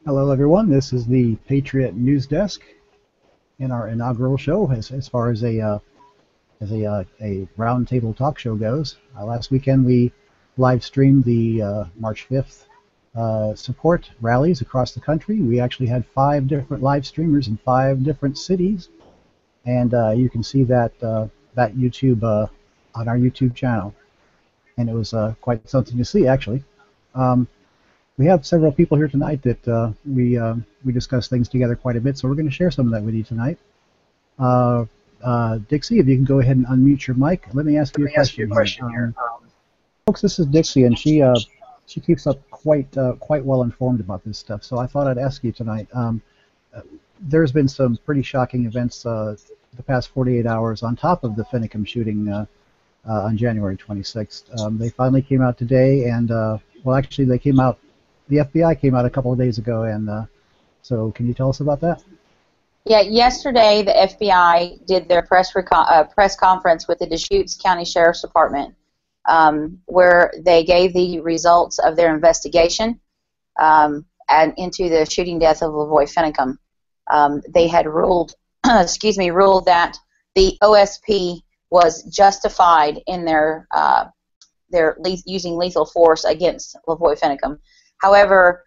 Hello, everyone. This is the Patriot News Desk in our inaugural show, as far as a roundtable talk show goes. Last weekend, we live streamed the March 5th support rallies across the country. We actually had 5 different live streamers in 5 different cities, and you can see that YouTube on our YouTube channel, and it was quite something to see, actually. We have several people here tonight that we discuss things together quite a bit, so we're going to share some of that with you tonight. Dixie, if you can go ahead and unmute your mic. Let me ask you a question here. Folks, this is Dixie, and she keeps up quite well informed about this stuff. So I thought I'd ask you tonight. There's been some pretty shocking events the past 48 hours on top of the Finicum shooting on January 26th. They finally came out today, and well, actually, they came out. The FBI came out a couple of days ago, and so can you tell us about that? Yeah, yesterday the FBI did their press conference with the Deschutes County Sheriff's Department, where they gave the results of their investigation and into the shooting death of LaVoy Finicum. They had ruled, ruled that the OSP was justified in their using lethal force against LaVoy Finicum. However,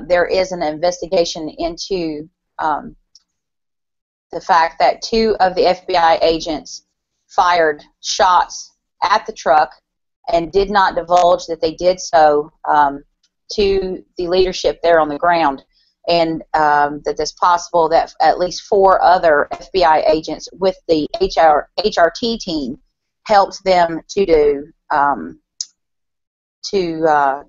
there is an investigation into the fact that 2 of the FBI agents fired shots at the truck and did not divulge that they did so to the leadership there on the ground, and that it's possible that at least 4 other FBI agents with the HRT team helped them to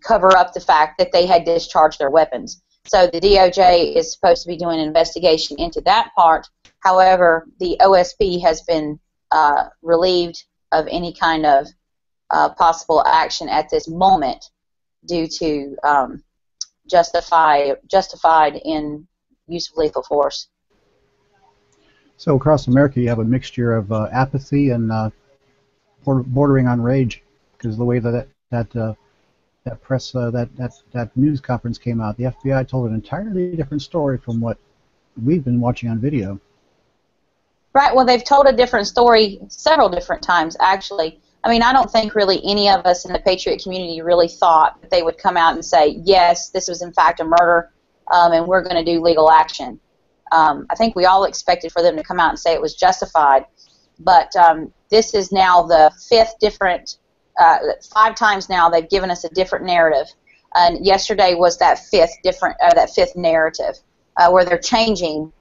cover up the fact that they had discharged their weapons. So the DOJ is supposed to be doing an investigation into that part. However, the OSP has been relieved of any kind of possible action at this moment due to justified in use of lethal force. So across America, you have a mixture of apathy and bordering on rage, because the way that news conference came out, the FBI told an entirely different story from what we've been watching on video. Right. Well, they've told a different story several different times, actually. I mean, I don't think really any of us in the Patriot community really thought that they would come out and say, yes, this was in fact a murder, and we're going to do legal action. I think we all expected for them to come out and say it was justified, but this is now the 5th different 5 times now they've given us a different narrative, and yesterday was that 5th narrative where they're changing,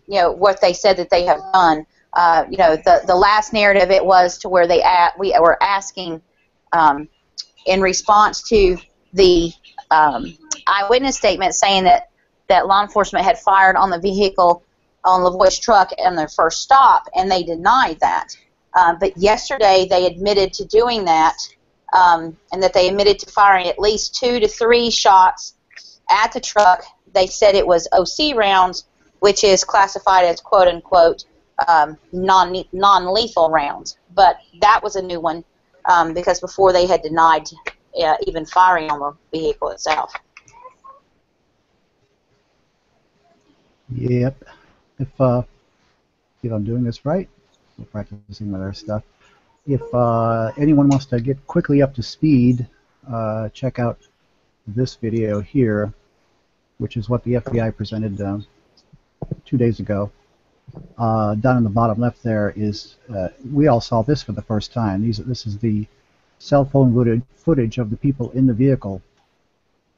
what they said that they have done. The last narrative, it was to where we were asking in response to the eyewitness statement saying that law enforcement had fired on the vehicle on LaVoy's truck on their first stop, and they denied that. But yesterday they admitted to doing that, and that they admitted to firing at least 2 to 3 shots at the truck. They said it was OC rounds, which is classified as quote-unquote non-lethal rounds. But that was a new one, because before they had denied even firing on the vehicle itself. Yep. If I'm doing this right, we're practicing with our stuff. If anyone wants to get quickly up to speed, check out this video here, which is what the FBI presented 2 days ago. Down in the bottom left there is, we all saw this for the first time. This is the cell phone footage of the people in the vehicle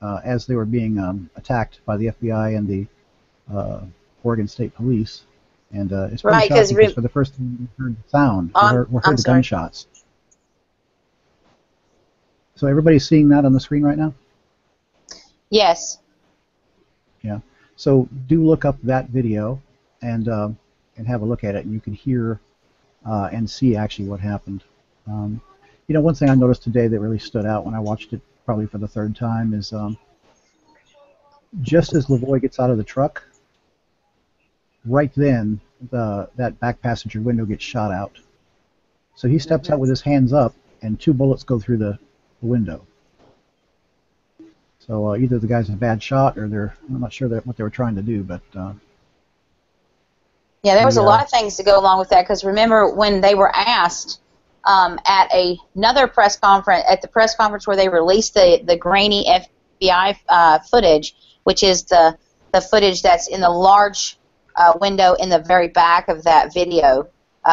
as they were being attacked by the FBI and the Oregon State Police. And it's pretty shocking because for the first time we heard the sound. We heard the gunshots. So everybody's seeing that on the screen right now? Yes. Yeah. So do look up that video and have a look at it, and you can hear and see actually what happened. One thing I noticed today that really stood out when I watched it probably for the 3rd time is just as LaVoy gets out of the truck, right then that back passenger window gets shot out. So he steps out with his hands up, and 2 bullets go through the window. So either the guy's a bad shot, or I'm not sure what they were trying to do, but yeah, there was a lot of things to go along with that, because remember when they were asked at another press conference, at the press conference where they released the grainy FBI footage, which is the footage that's in the large window in the very back of that video.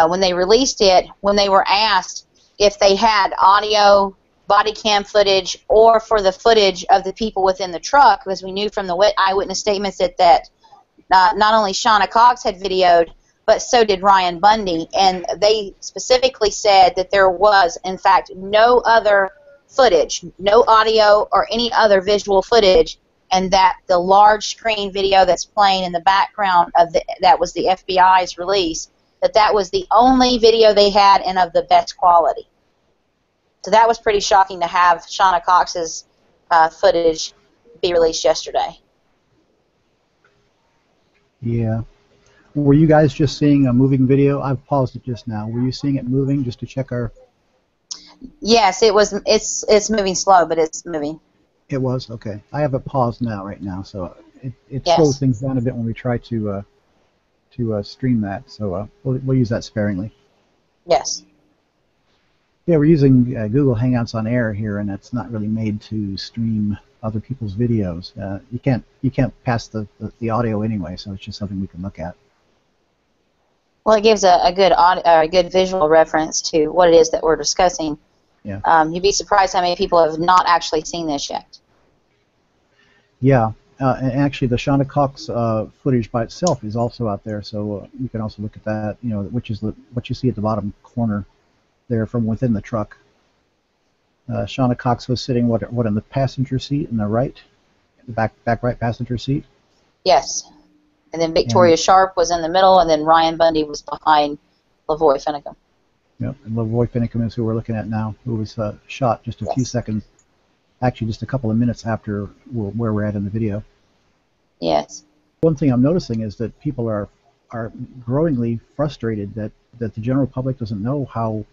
When they released it, when they were asked if they had audio, body cam footage, or for the footage of the people within the truck, because we knew from the eyewitness statements that not only Shauna Cox had videoed, but so did Ryan Bundy, and they specifically said that there was, in fact, no other footage, no audio or any other visual footage, and that the large screen video that's playing in the background of that was the FBI's release, that was the only video they had and of the best quality. So that was pretty shocking to have Shauna Cox's footage be released yesterday. Yeah. Were you guys just seeing a moving video? I've paused it just now. Were you seeing it moving just to check our... Yes, it was. It's moving slow, but it's moving. It was? Okay. I have it paused now right now, so it Yes. slows things down a bit when we try to stream that. So we'll use that sparingly. Yes. Yeah, we're using Google Hangouts on Air here, and it's not really made to stream other people's videos. You can't pass the audio anyway, so it's just something we can look at. Well, it gives a good visual reference to what it is that we're discussing. Yeah. You'd be surprised how many people have not actually seen this yet. Yeah, and actually the Shauna Cox footage by itself is also out there, so you can also look at that. You know, which is what you see at the bottom corner there from within the truck. Shauna Cox was sitting what in the passenger seat in the right, the back right passenger seat. Yes. And then Victoria Sharp was in the middle, and then Ryan Bundy was behind LaVoy Finicum. Yep, and LaVoy Finicum is who we're looking at now, who was shot just a few seconds, actually just a couple of minutes after where we're at in the video. Yes. One thing I'm noticing is that people are growingly frustrated that the general public doesn't know how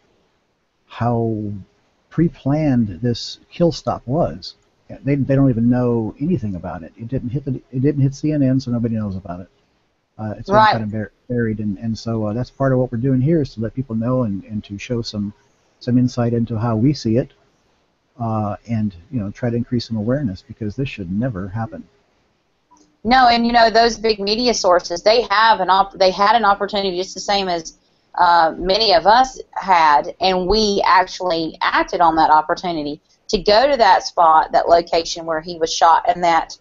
pre-planned this kill stop was. They don't even know anything about it. It didn't hit CNN, so nobody knows about it. It's been kind of buried, and so that's part of what we're doing here, is to let people know and to show some insight into how we see it, and try to increase some awareness, because this should never happen. No, and those big media sources, they had an opportunity just the same as many of us had, and we actually acted on that opportunity to go to that spot, that location where he was shot, and that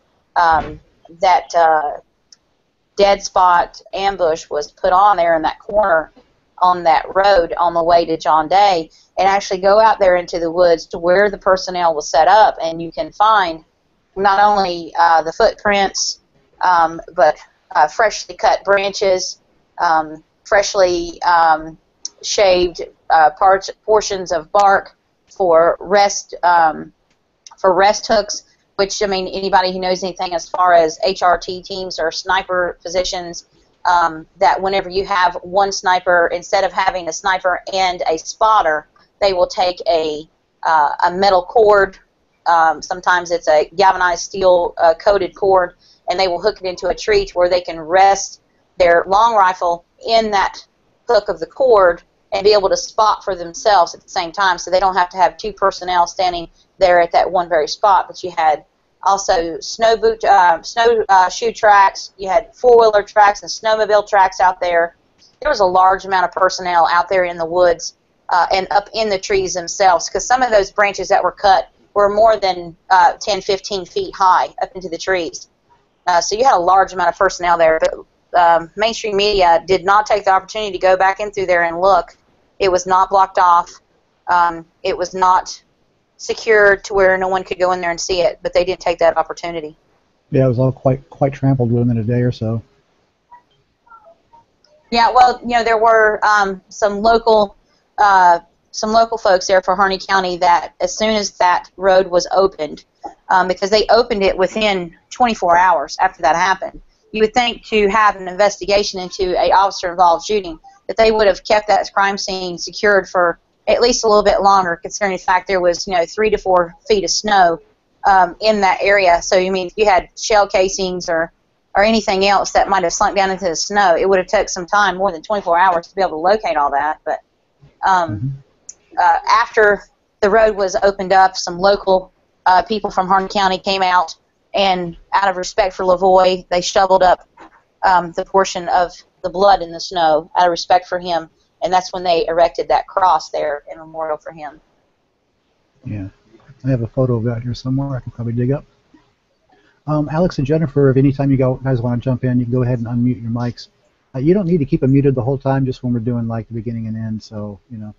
dead spot ambush was put on there in that corner on that road on the way to John Day, and actually go out there into the woods to where the personnel was set up, and you can find not only the footprints, but freshly cut branches, freshly shaved portions of bark for rest hooks, which, I mean, anybody who knows anything as far as HRT teams or sniper positions, that whenever you have one sniper, instead of having a sniper and a spotter, they will take a metal cord, sometimes it's a galvanized steel coated cord, and they will hook it into a tree to where they can rest their long rifle in that hook of the cord and be able to spot for themselves at the same time, so they don't have to have two personnel standing there at that one very spot. But you had also snowshoe tracks, you had four-wheeler tracks and snowmobile tracks out there. There was a large amount of personnel out there in the woods and up in the trees themselves, because some of those branches that were cut were more than 10, 15 feet high up into the trees. So you had a large amount of personnel there, but mainstream media did not take the opportunity to go back in through there and look. It was not blocked off. It was not secured to where no one could go in there and see it, but they didn't take that opportunity. Yeah, it was all quite trampled within a day or so. Yeah, well, there were some local folks there for Harney County that as soon as that road was opened, because they opened it within 24 hours after that happened, you would think to have an investigation into a officer-involved shooting that they would have kept that crime scene secured for at least a little bit longer, considering the fact there was 3 to 4 feet of snow in that area. So you mean if you had shell casings or anything else that might have slunk down into the snow, it would have taken some time, more than 24 hours, to be able to locate all that. But after the road was opened up, some local people from Harney County came out, and out of respect for LaVoy, they shoveled up the portion of the blood in the snow out of respect for him, and that's when they erected that cross there in memorial for him. Yeah. I have a photo of that here somewhere I can probably dig up. Alex and Jennifer, if anytime you guys want to jump in, you can go ahead and unmute your mics. You don't need to keep them muted the whole time, just when we're doing like the beginning and end, so, you know,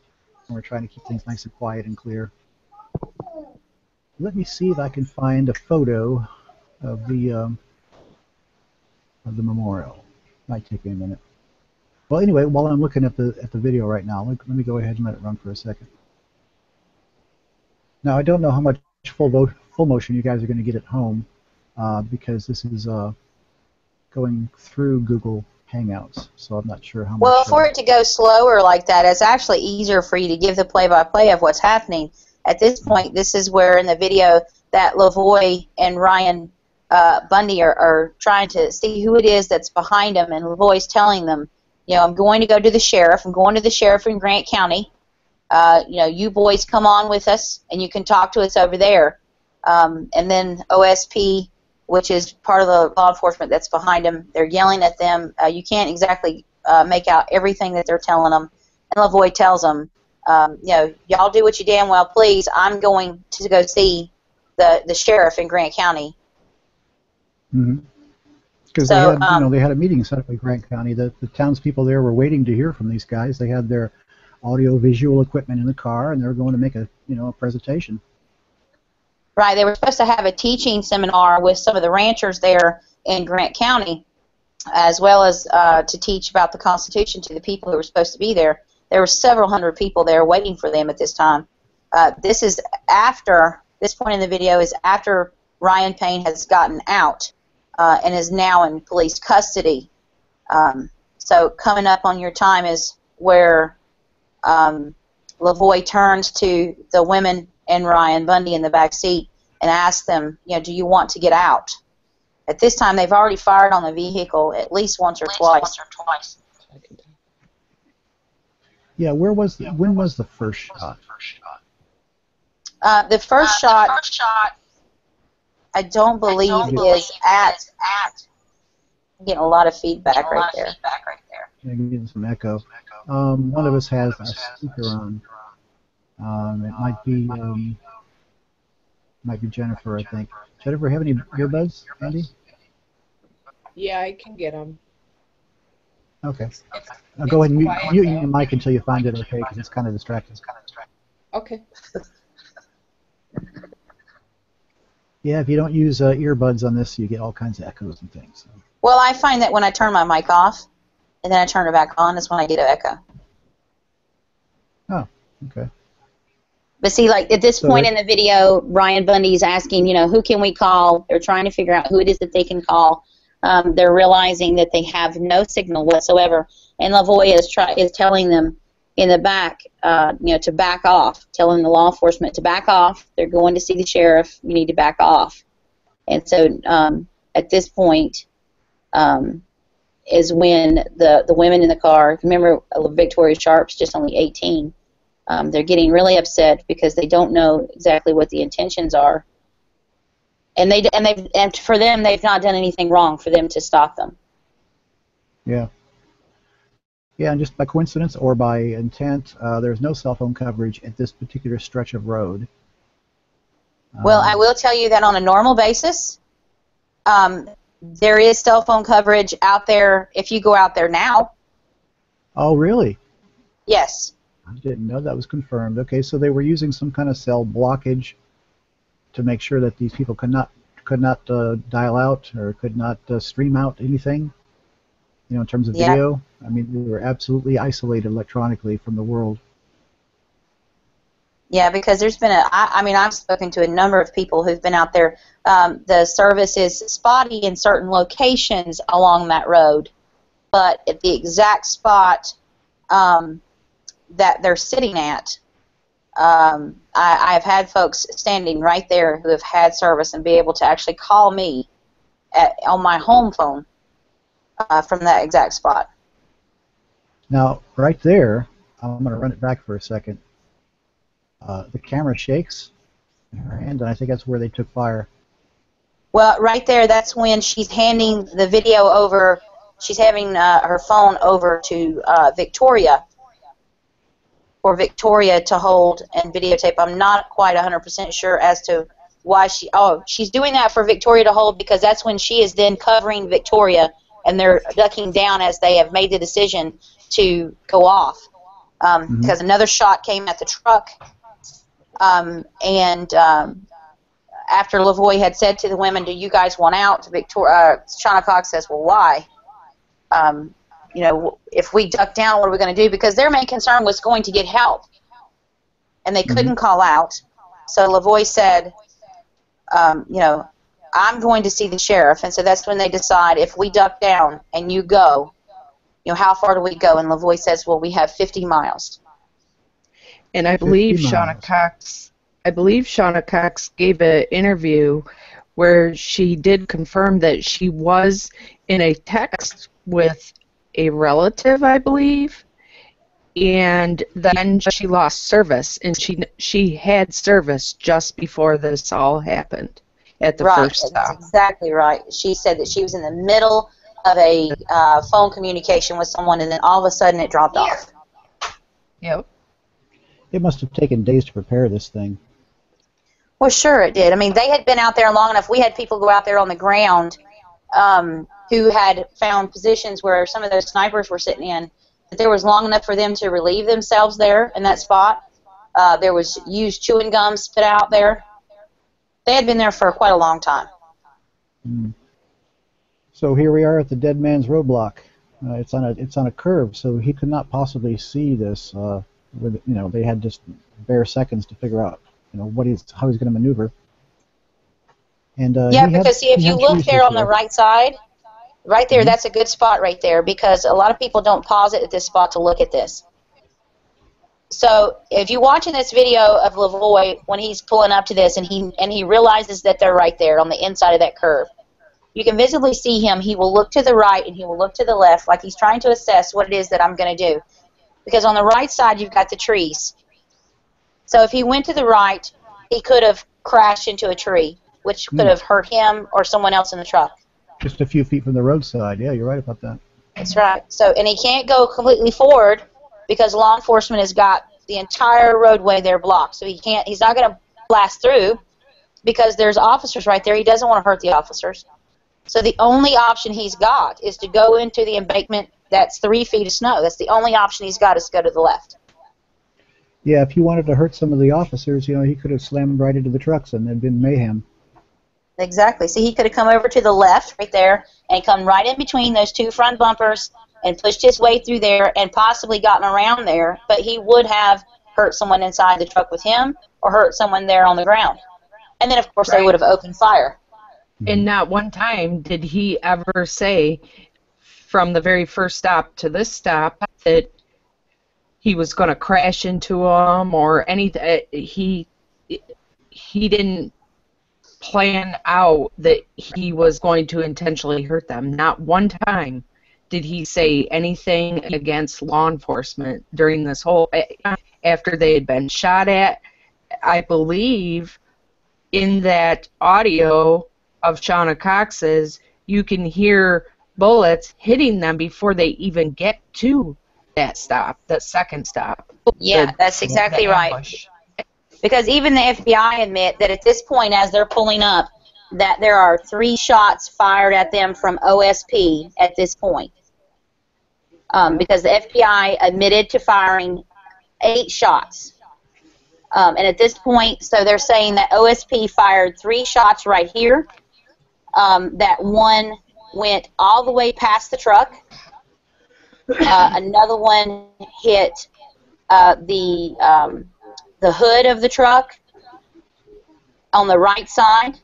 when we're trying to keep things nice and quiet and clear. Let me see if I can find a photo of the memorial. Might take me a minute. Well, anyway, while I'm looking at the video right now, let me go ahead and let it run for a second. Now, I don't know how much full motion you guys are going to get at home, because this is going through Google Hangouts, so I'm not sure how much. Well, for it to go slower like that, it's actually easier for you to give the play-by-play of what's happening. At this point, this is where in the video that LaVoy and Ryan Bundy are trying to see who it is that's behind them, and LaVoy's telling them, you know, I'm going to go to the sheriff. I'm going to the sheriff in Grant County. You know, you boys come on with us, and you can talk to us over there. And then OSP, which is part of the law enforcement that's behind them, they're yelling at them. You can't exactly make out everything that they're telling them. And LaVoy tells them, you know, y'all do what you damn well please. I'm going to go see the sheriff in Grant County. Because they had, you know, they had a meeting set up in Grant County. The townspeople there were waiting to hear from these guys. They had their audio-visual equipment in the car, and they were going to make a presentation. Right. They were supposed to have a teaching seminar with some of the ranchers there in Grant County, as well as to teach about the Constitution to the people who were supposed to be there. There were several hundred people there waiting for them at this time. This point in the video is after Ryan Payne has gotten out and is now in police custody. So coming up on your time is where LaVoy turns to the women and Ryan Bundy in the back seat and asks them, you know, do you want to get out? At this time, they've already fired on the vehicle at least once or twice. Yeah, when was the first shot? The first shot, I don't believe is at. I'm getting a lot of feedback right there. Yeah, getting some echo. One of us has a speaker on. It might be Jennifer, I think. Jennifer, have any earbuds, Andy? Yeah, I can get them. Okay. Go ahead and mute your mic until you find it okay, because it's kind of distracting. Okay. Yeah, if you don't use earbuds on this, you get all kinds of echoes and things. So. Well, I find that when I turn my mic off and then I turn it back on, is when I get an echo. Oh, okay. But see, like at this point in the video, Ryan Bundy's asking, you know, who can we call? They're trying to figure out who it is that they can call. They're realizing that they have no signal whatsoever, and LaVoy is telling them in the back, you know, to back off, telling the law enforcement to back off. They're going to see the sheriff. You need to back off. And so at this point is when the women in the car, remember Victoria Sharp's just only 18. They're getting really upset because they don't know exactly what the intentions are, and for them, they've not done anything wrong for them to stop them. Yeah. Yeah, and just by coincidence or by intent, there's no cell phone coverage at this particular stretch of road. Well, I will tell you that on a normal basis, there is cell phone coverage out there if you go out there now. Oh, really? Yes. I didn't know that was confirmed. Okay, so they were using some kind of cell blockage to make sure that these people could not dial out or could not stream out anything, you know, in terms of video. I mean, they were absolutely isolated electronically from the world. Yeah, because there's been I mean, I've spoken to a number of people who've been out there. The service is spotty in certain locations along that road, but at the exact spot that they're sitting at, I've had folks standing right there who have had service and be able to actually call me on my home phone from that exact spot. Now, right there, I'm going to run it back for a second. The camera shakes in her hand, and I think that's where they took fire. Well, right there, that's when she's handing the video over. She's having her phone over to Victoria, for Victoria to hold and videotape. I'm not quite 100% sure as to why she's doing that for Victoria to hold, because that's when she is then covering Victoria, and they're ducking down as they have made the decision to go off. Because another shot came at the truck, after LaVoy had said to the women, "Do you guys want out?" Shauna Cox says, "Well, why? You know, if we duck down, what are we going to do?" Because their main concern was going to get help, and they couldn't call out. So LaVoy said, "You know, I'm going to see the sheriff," and so that's when they decide, if we duck down and you go, you know, how far do we go? And LaVoy says, "Well, we have 50 miles." And I believe 50 Shauna miles. Cox. I believe Shauna Cox gave an interview where she did confirm that she was in a text with a relative, I believe, and then she lost service, and she had service just before this all happened at the first stop. That's exactly right. She said that she was in the middle of a phone communication with someone, and then all of a sudden it dropped off. Yep. It must have taken days to prepare this thing. Well, sure it did. I mean, they had been out there long enough. We had people go out there on the ground who had found positions where some of those snipers were sitting in, that there was long enough for them to relieve themselves there in that spot. There was used chewing gum spit out there. They had been there for quite a long time. So here we are at the dead man's roadblock. It's on a curve, so he could not possibly see this. With, you know, they had just bare seconds to figure out, you know, how he's going to maneuver. And yeah, because see, if you look there on the right side, right there, that's a good spot right there, because a lot of people don't pause it at this spot to look at this. So if you're watching this video of LaVoy when he's pulling up to this, and he realizes that they're right there on the inside of that curve, you can visibly see him. He will look to the right and he will look to the left, like he's trying to assess what it is that I'm going to do. Because on the right side, you've got the trees. So if he went to the right, he could have crashed into a tree, which could have hurt him or someone else in the truck. Just a few feet from the roadside. Yeah, you're right about that. That's right. So, and he can't go completely forward because law enforcement has got the entire roadway there blocked. So he's not going to blast through because there's officers right there. He doesn't want to hurt the officers. So the only option he's got is to go into the embankment that's 3 feet of snow. That's the only option he's got, is to go to the left. Yeah, if he wanted to hurt some of the officers, you know, he could have slammed right into the trucks and there'd been mayhem. Exactly. See, he could have come over to the left right there and come right in between those two front bumpers and pushed his way through there and possibly gotten around there, but he would have hurt someone inside the truck with him or hurt someone there on the ground. And then, of course, they would have opened fire. And not one time did he ever say, from the very first stop to this stop, that he was going to crash into them or anything. He didn't plan out that he was going to intentionally hurt them. Not one time did he say anything against law enforcement during this whole, after they had been shot at. I believe in that audio of Shauna Cox's, you can hear bullets hitting them before they even get to that stop, that second stop. Yeah, that's exactly right. Because even the FBI admit that at this point, as they're pulling up, that there are 3 shots fired at them from OSP at this point. Because the FBI admitted to firing 8 shots. And at this point, so they're saying that OSP fired 3 shots right here. That one went all the way past the truck. Another one hit the hood of the truck on the right side,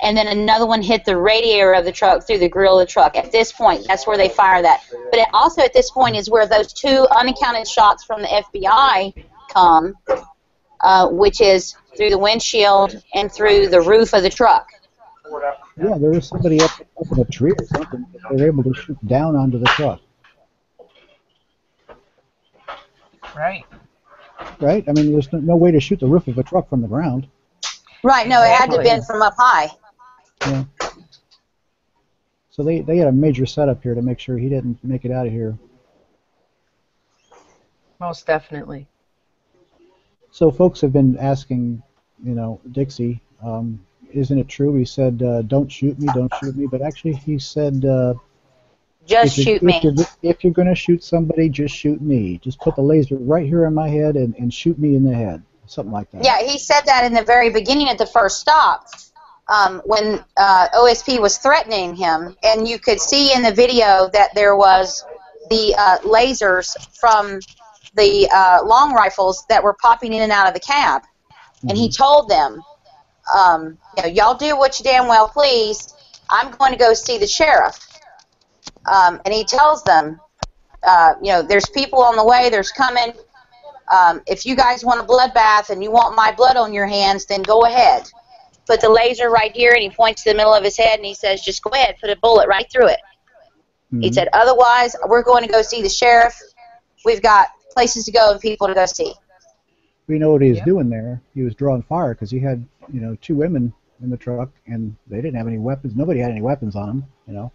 and then another one hit the radiator of the truck through the grill of the truck. At this point, that's where they fire that. But it also at this point is where those 2 unaccounted shots from the FBI come, which is through the windshield and through the roof of the truck. Yeah, there was somebody up in a tree or something. They were able to shoot down onto the truck. Right. Right? I mean, there's no way to shoot the roof of a truck from the ground. Right, no, it had to have been from up high. Yeah. So they had a major setup here to make sure he didn't make it out of here. Most definitely. So folks have been asking, Dixie, isn't it true? He said, don't shoot me, don't shoot me. But actually he said, just shoot me. If you're going to shoot somebody, just shoot me. Just put the laser right here in my head and shoot me in the head. Something like that. Yeah, he said that in the very beginning at the first stop when OSP was threatening him. And you could see in the video that there was the lasers from the long rifles that were popping in and out of the cab. Mm-hmm. And he told them, y'all do what you damn well please. I'm going to go see the sheriff. And he tells them, there's people on the way, there's coming. If you guys want a bloodbath and you want my blood on your hands, then go ahead. Put the laser right here, and he points to the middle of his head, and he says, just go ahead, put a bullet right through it. Mm-hmm. He said, otherwise, we're going to go see the sheriff. We've got places to go and people to go see. We know what he was doing there. He was drawing fire because he had, 2 women in the truck, and they didn't have any weapons. Nobody had any weapons on them,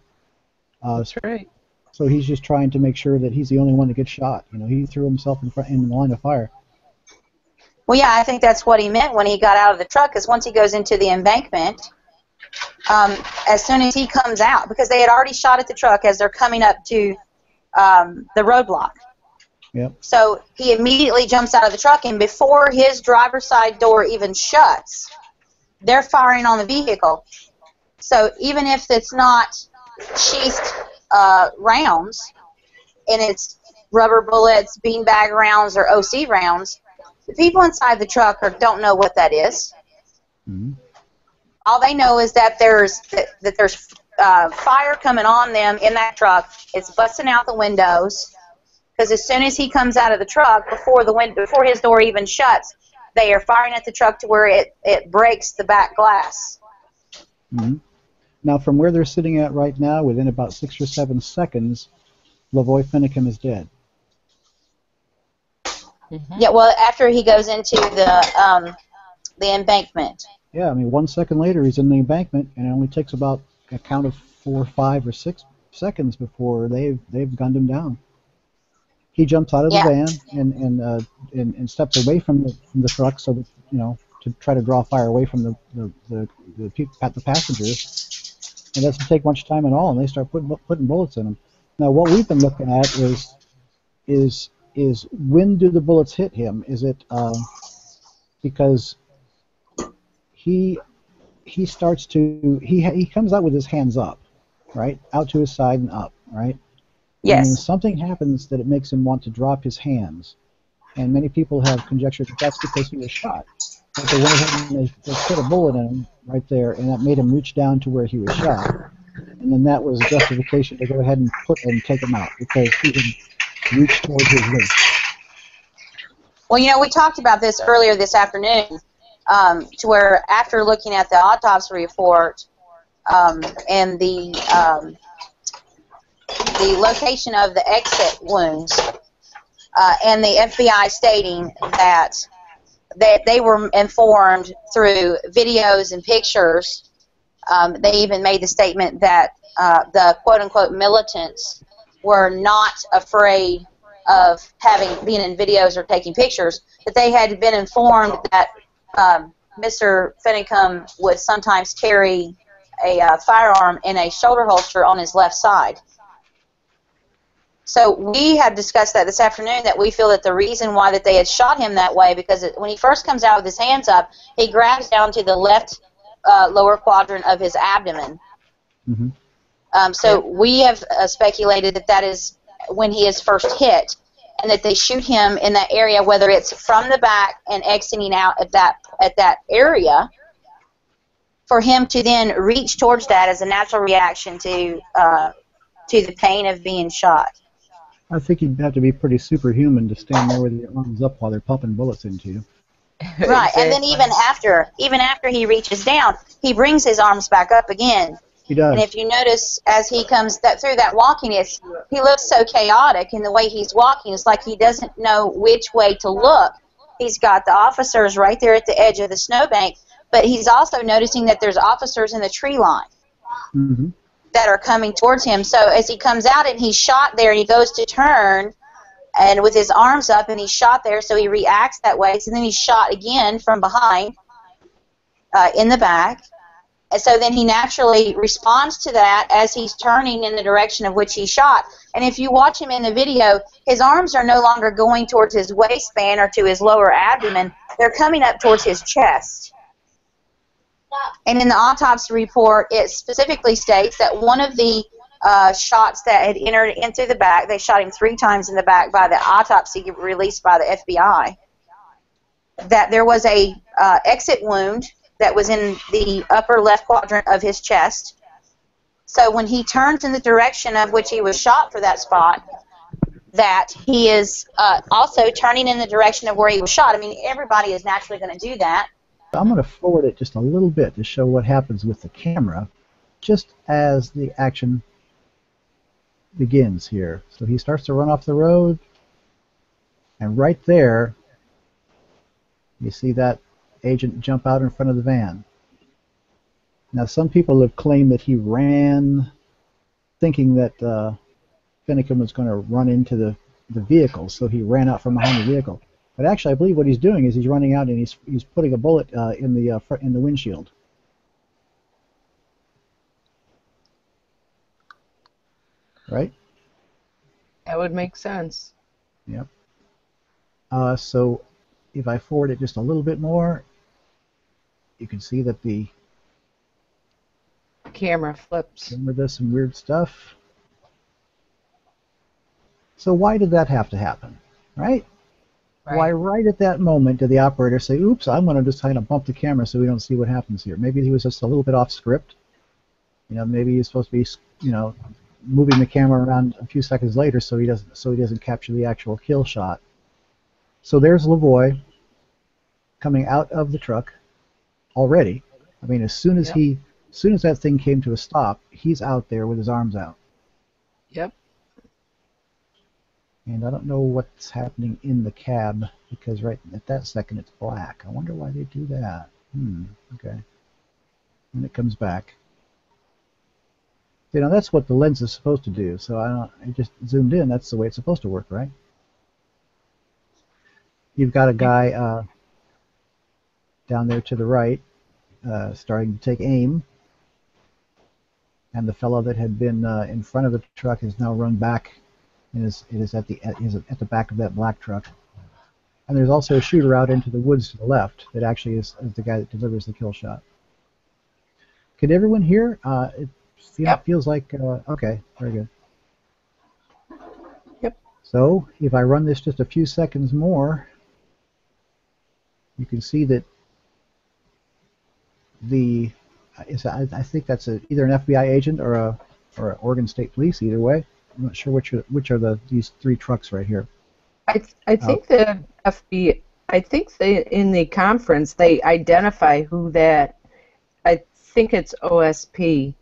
That's right. So he's just trying to make sure that he's the only one to get shot. He threw himself in the line of fire. Well, yeah, I think that's what he meant when he got out of the truck, because once he goes into the embankment, as soon as he comes out, because they had already shot at the truck as they're coming up to the roadblock. Yep. So he immediately jumps out of the truck, and before his driver's side door even shuts, they're firing on the vehicle. So even if it's not sheathed rounds, and it's rubber bullets, beanbag rounds, or OC rounds, the people inside the truck don't know what that is. Mm-hmm. All they know is that there's fire coming on them in that truck. It's busting out the windows, because as soon as he comes out of the truck, before his door even shuts, they are firing at the truck to where it breaks the back glass. Mm-hmm. Now, from where they're sitting at right now, within about 6 or 7 seconds, LaVoy Finicum is dead. Mm-hmm. Yeah, well, after he goes into the embankment. Yeah, I mean, 1 second later, he's in the embankment, and it only takes about a count of 4, 5, or 6 seconds before they've gunned him down. He jumps out of the van and steps away from the truck, so that, to try to draw fire away from the passengers. It doesn't take much time at all, and they start putting bullets in him. Now, what we've been looking at is when do the bullets hit him? Is it because he starts to he comes out with his hands up, right, out to his side and up, right? Yes. And something happens that it makes him want to drop his hands, and many people have conjectured that that's because he was shot. But they went ahead and they put a bullet in him right there, and that made him reach down to where he was shot. And then that was justification to go ahead and take him out, because he could reach towards his waist. Well, we talked about this earlier this afternoon, to where after looking at the autopsy report and the location of the exit wounds, and the FBI stating that they were informed through videos and pictures. They even made the statement that the quote-unquote militants were not afraid of being in videos or taking pictures, that they had been informed that Mr. Finicum would sometimes carry a firearm in a shoulder holster on his left side. So we had discussed that this afternoon, that we feel that the reason why that they had shot him that way, because when he first comes out with his hands up, he grabs down to the left lower quadrant of his abdomen. Mm-hmm. So we have speculated that is when he is first hit, and that they shoot him in that area, whether it's from the back and exiting out at that area, for him to then reach towards that as a natural reaction to the pain of being shot. I think you'd have to be pretty superhuman to stand there with your arms up while they're pumping bullets into you. Right, and then Exactly. even after he reaches down, he brings his arms back up again. He And does. if you notice, as he comes through that walking, he looks so chaotic in the way he's walking. It's like he doesn't know which way to look. He's got the officers right there at the edge of the snowbank, but he's also noticing that there's officers in the tree line Mm-hmm. that are coming towards him. So as he comes out and he's shot there, and he goes to turn, and with his arms up, and he's shot there, so he reacts that way. So then he's shot again from behind, in the back. And so then he naturally responds to that as he's turning in the direction of which he shot. And if you watch him in the video, his arms are no longer going towards his waistband or to his lower abdomen. They're coming up towards his chest. And in the autopsy report, it specifically states that one of the shots that had entered into the back, they shot him 3 times in the back by the autopsy released by the FBI, that there was a exit wound that was in the upper left quadrant of his chest. So when he turns in the direction of which he was shot for that spot, that he is also turning in the direction of where he was shot. I mean, everybody is naturally going to do that. I'm going to forward it just a little bit to show what happens with the camera just as the action begins here. So he starts to run off the road, and right there you see that agent jump out in front of the van. Now some people have claimed that he ran thinking that Finicum was going to run into the vehicle, so he ran out from behind the vehicle. But actually, I believe what he's doing is he's running out and he's putting a bullet in the windshield. Right? That would make sense. Yep. So if I forward it just a little bit more, you can see that the Camera flips. camera does some weird stuff. So why did that have to happen? Right? Why right at that moment did the operator say, oops, I'm going to just kind of bump the camera so we don't see what happens here? Maybe he was just a little bit off script. You know, maybe he's supposed to be, you know, moving the camera around a few seconds later so he doesn't capture the actual kill shot. So there's LaVoy coming out of the truck already. I mean, as soon as that thing came to a stop, he's out there with his arms out. Yep. And I don't know what's happening in the cab because right at that second it's black. I wonder why they do that. Okay. And it comes back. You know, that's what the lens is supposed to do. So I just zoomed in. That's the way it's supposed to work, right? You've got a guy down there to the right starting to take aim. And the fellow that had been in front of the truck has now run back and is at the back of that black truck. And there's also a shooter out into the woods to the left that actually is the guy that delivers the kill shot. Can everyone hear? It feels like, okay, very good. Yep. So if I run this just a few seconds more, you can see that I think that's either an FBI agent or Oregon State Police. Either way, I'm not sure which are these 3 trucks right here. I think the FBI. I think in the conference they identify who that. I think it's OSP.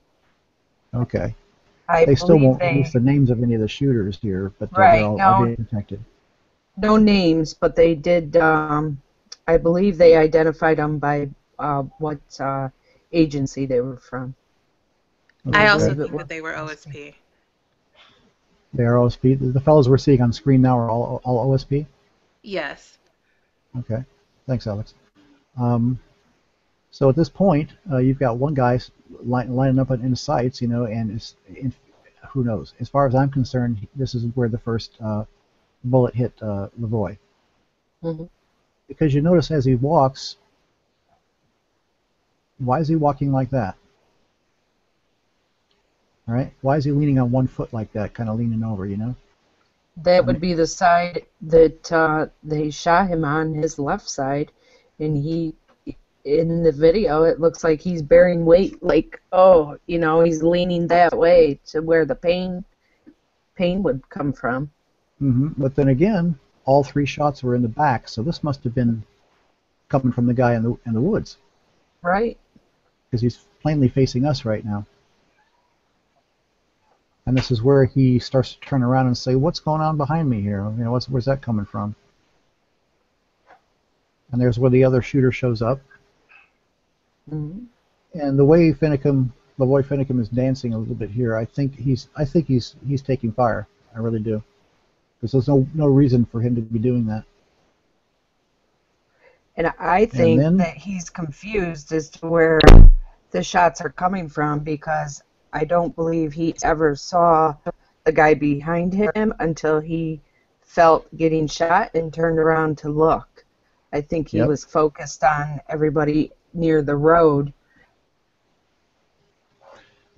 Okay. They still won't release the names of any of the shooters here, but right, they're all being protected. No names, but they did. I believe they identified them by what agency they were from. Okay, I also think that they were OSP. They are OSP. The fellows we're seeing on screen now are all OSP? Yes. Okay. Thanks, Alex. So at this point, you've got one guy lining up in his sights, you know, and who knows? As far as I'm concerned, this is where the first bullet hit LaVoy. Mm-hmm. Because you notice as he walks, why is he walking like that? All right? Why is he leaning on one foot like that, kind of leaning over, you know? That would be the side that they shot him on, his left side, and in the video, it looks like he's bearing weight, like, he's leaning that way to where the pain would come from. Mm-hmm. But then again, all 3 shots were in the back, so this must have been coming from the guy in the woods, Right. because he's plainly facing us right now. And this is where he starts to turn around and say, "What's going on behind me here? You know, where's that coming from?" And there's where the other shooter shows up. Mm-hmm. And the way LaVoy Finicum is dancing a little bit here, I think he's taking fire. I really do, because there's no reason for him to be doing that. And I And think then, that he's confused as to where the shots are coming from, because I don't believe he ever saw the guy behind him until he felt getting shot and turned around to look. I think he yep. was focused on everybody near the road.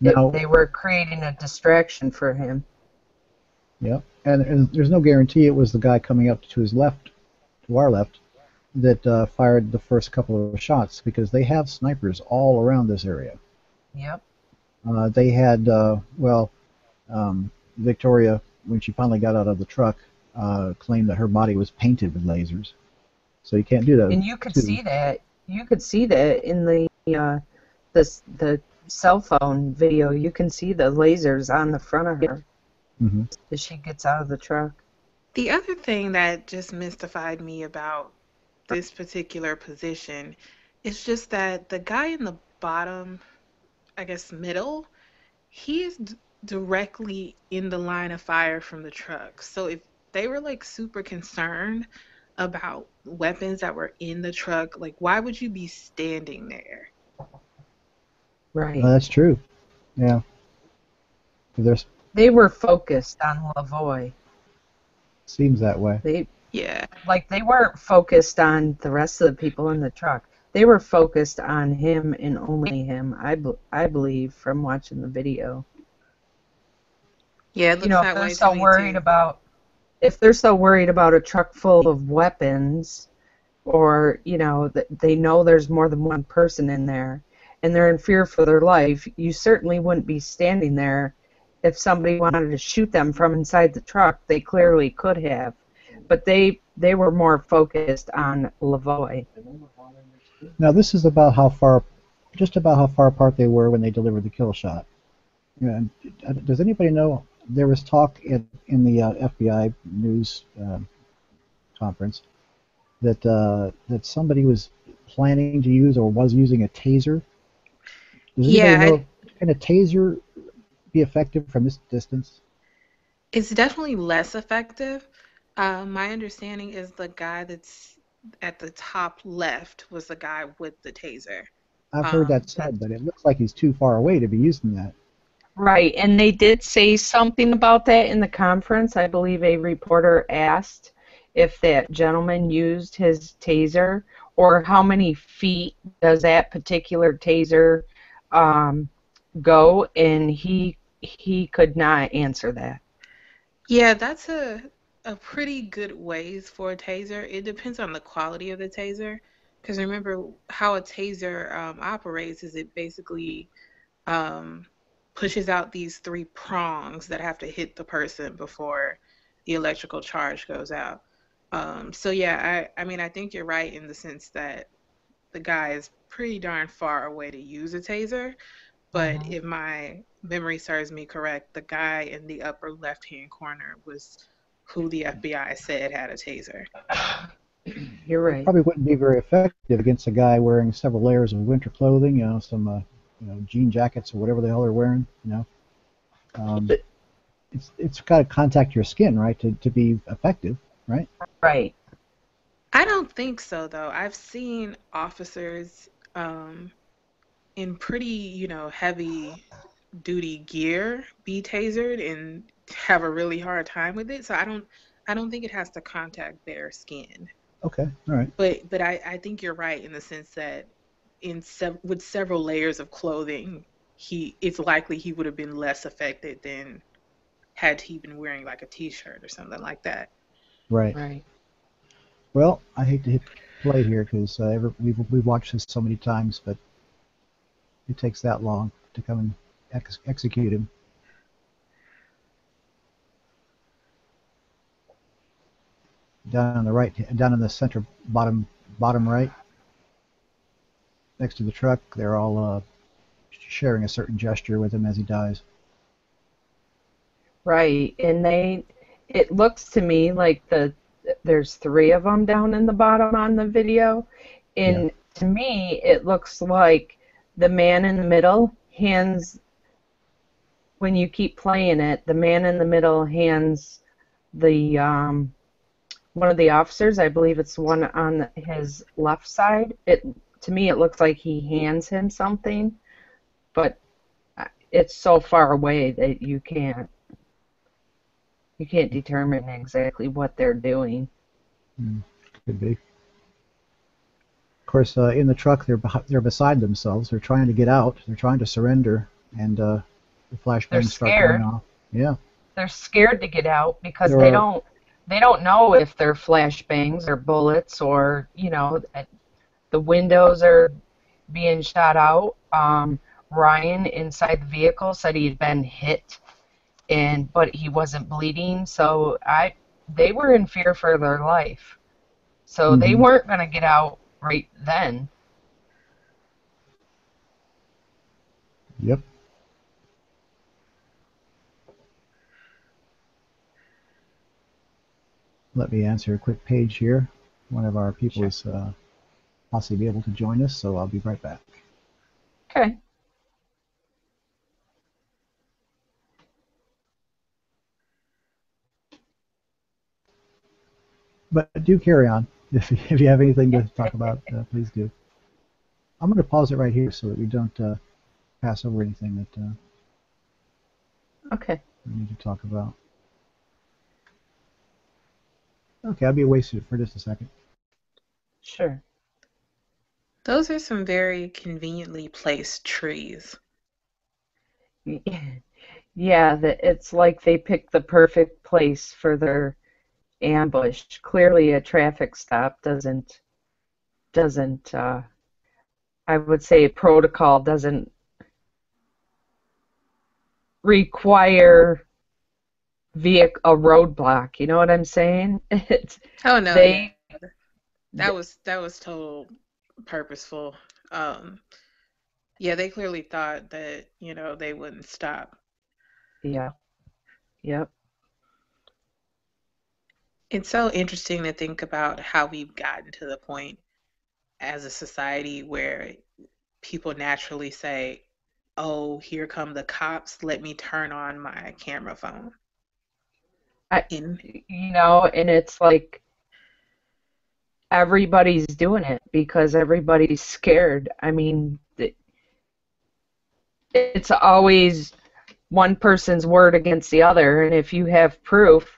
Now, They were creating a distraction for him. yep. And there's no guarantee it was the guy coming up to his left, to our left, that fired the first couple of shots, because they have snipers all around this area. Yep. They had, Victoria, when she finally got out of the truck, claimed that her body was painted with lasers. So you can't do that. And you could see that. You could see that in the cell phone video. You can see the lasers on the front of her as she gets out of the truck. The other thing that just mystified me about this particular position is just that the guy in the bottom, I guess middle, he is directly in the line of fire from the truck. So if they were like super concerned about weapons that were in the truck, like why would you be standing there? Right. That's true. Yeah. They were focused on LaVoy. Seems that way. Yeah. Like they weren't focused on the rest of the people in the truck. They were focused on him and only him. I believe from watching the video. Yeah, it looks that way to me too. If they're so worried about a truck full of weapons, or they know there's more than one person in there, and they're in fear for their life, you certainly wouldn't be standing there. If somebody wanted to shoot them from inside the truck, they clearly could have, but they were more focused on LaVoy. Now this is just about how far apart they were when they delivered the kill shot. Yeah, does anybody know? There was talk in the FBI news conference that somebody was planning to use or was using a taser. Does anybody know? Can a taser be effective from this distance? It's definitely less effective. My understanding is the guy that's at the top left was the guy with the taser. I've heard that said, but it looks like he's too far away to be using that. Right, and they did say something about that in the conference. I believe a reporter asked if that gentleman used his taser, or how many feet does that particular taser go, and he could not answer that. Yeah, that's a pretty good ways for a taser. It depends on the quality of the taser, because remember how a taser operates is it basically pushes out these three prongs that have to hit the person before the electrical charge goes out. So yeah, I mean I think you're right in the sense that the guy is pretty darn far away to use a taser. But if my memory serves me correct, the guy in the upper left-hand corner was who the FBI said had a taser. You're right. It probably wouldn't be very effective against a guy wearing several layers of winter clothing, some jean jackets or whatever the hell they're wearing, It's got to contact your skin, right, to be effective, right? Right. I don't think so, though. I've seen officers in pretty, heavy duty gear be tasered and have a really hard time with it. So I don't think it has to contact their skin. Okay, all right. But I think you're right in the sense that with several layers of clothing, it's likely he would have been less affected than had he been wearing like a t-shirt or something like that. Right. Right. Well, I hate to hit play here because we've watched this so many times, but it takes that long to come and execute him. Down on the right, down in the center bottom right. next to the truck. They're all sharing a certain gesture with him as he dies. Right, and it looks to me like there's three of them down in the bottom on the video, Yeah. and to me it looks like the man in the middle hands, when you keep playing it, the man in the middle hands the one of the officers, I believe it's the one on his left side. To me it looks like he hands him something, but it's so far away that you can't determine exactly what they're doing. Could be. Of course, in the truck, they're beside themselves. They're trying to get out. They're trying to surrender, and the flashbangs start going off. Yeah. They're scared to get out because There they are, don't know if they're flashbangs or bullets, or the windows are being shot out. Ryan inside the vehicle said he had been hit, but he wasn't bleeding, so they were in fear for their life. So they weren't going to get out right then. Yep. Let me answer a quick page here. One of our people is possibly able to join us, so I'll be right back. Okay. But do carry on. If you have anything to talk about, please do. I'm going to pause it right here so that we don't pass over anything that Okay. we need to talk about. Okay, I'll be away for just a second. Sure. Those are some very conveniently placed trees. Yeah, it's like they picked the perfect place for their ambush. Clearly, a traffic stop doesn't. I would say protocol doesn't require a roadblock. You know what I'm saying? Oh no, yeah. They That was total purposeful. Yeah, they clearly thought that, they wouldn't stop. Yeah. Yep. It's so interesting to think about how we've gotten to the point as a society where people naturally say, "Oh, here come the cops. Let me turn on my camera phone." In And it's like everybody's doing it because everybody's scared. I mean, it's always one person's word against the other, and if you have proof,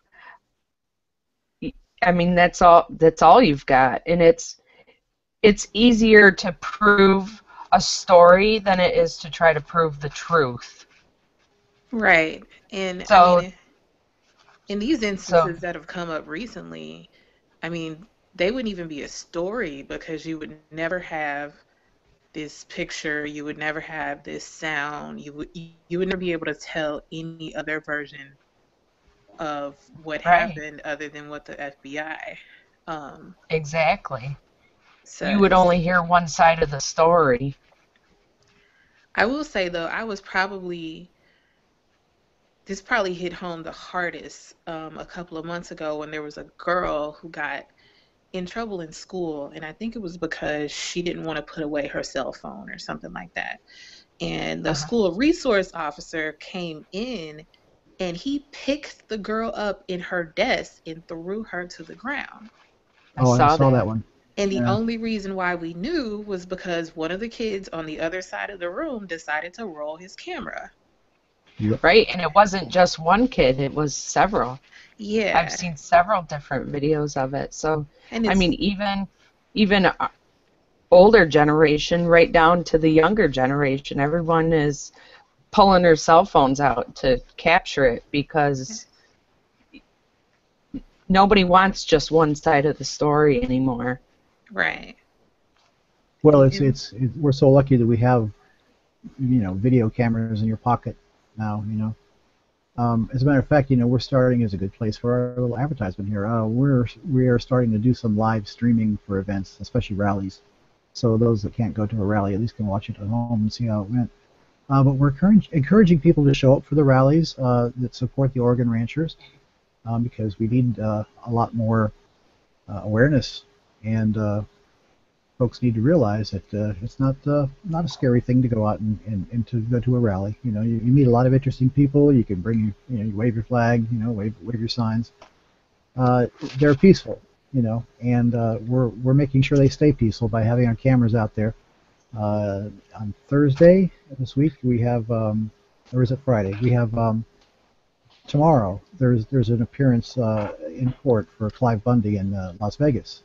I mean, that's all you've got. And it's easier to prove a story than it is to try to prove the truth. Right. And I So mean, in these instances that have come up recently, I mean, they wouldn't even be a story because you would never have this picture, you would never have this sound, you would never be able to tell any other version of what happened other than what the FBI. Exactly. You would Says. only hear one side of the story. I will say though, this probably hit home the hardest a couple of months ago when there was a girl who got in trouble in school, and I think it was because she didn't want to put away her cell phone or something like that. And the school resource officer came in and he picked the girl up in her desk and threw her to the ground. I saw that one. And the only reason why we knew was because one of the kids on the other side of the room decided to roll his camera. Yep. Right, and it wasn't just one kid, it was several. Yeah. I've seen several different videos of it. So, I mean, even older generation right down to the younger generation, everyone is pulling their cell phones out to capture it because nobody wants just one side of the story anymore. Right. Well, we're so lucky that we have, video cameras in your pocket now, As a matter of fact, we're starting as a good place for our little advertisement here. We are starting to do some live streaming for events, especially rallies. so those that can't go to a rally at least can watch it at home and see how it went. But we're encouraging people to show up for the rallies that support the Oregon ranchers, because we need a lot more awareness, and folks need to realize that it's not a scary thing to go out and to go to a rally. You know, you meet a lot of interesting people. You can bring, you wave your flag, wave your signs. They're peaceful, and we're making sure they stay peaceful by having our cameras out there. On Thursday this week we have, or is it Friday? We have tomorrow. There's an appearance in court for Clive Bundy in Las Vegas.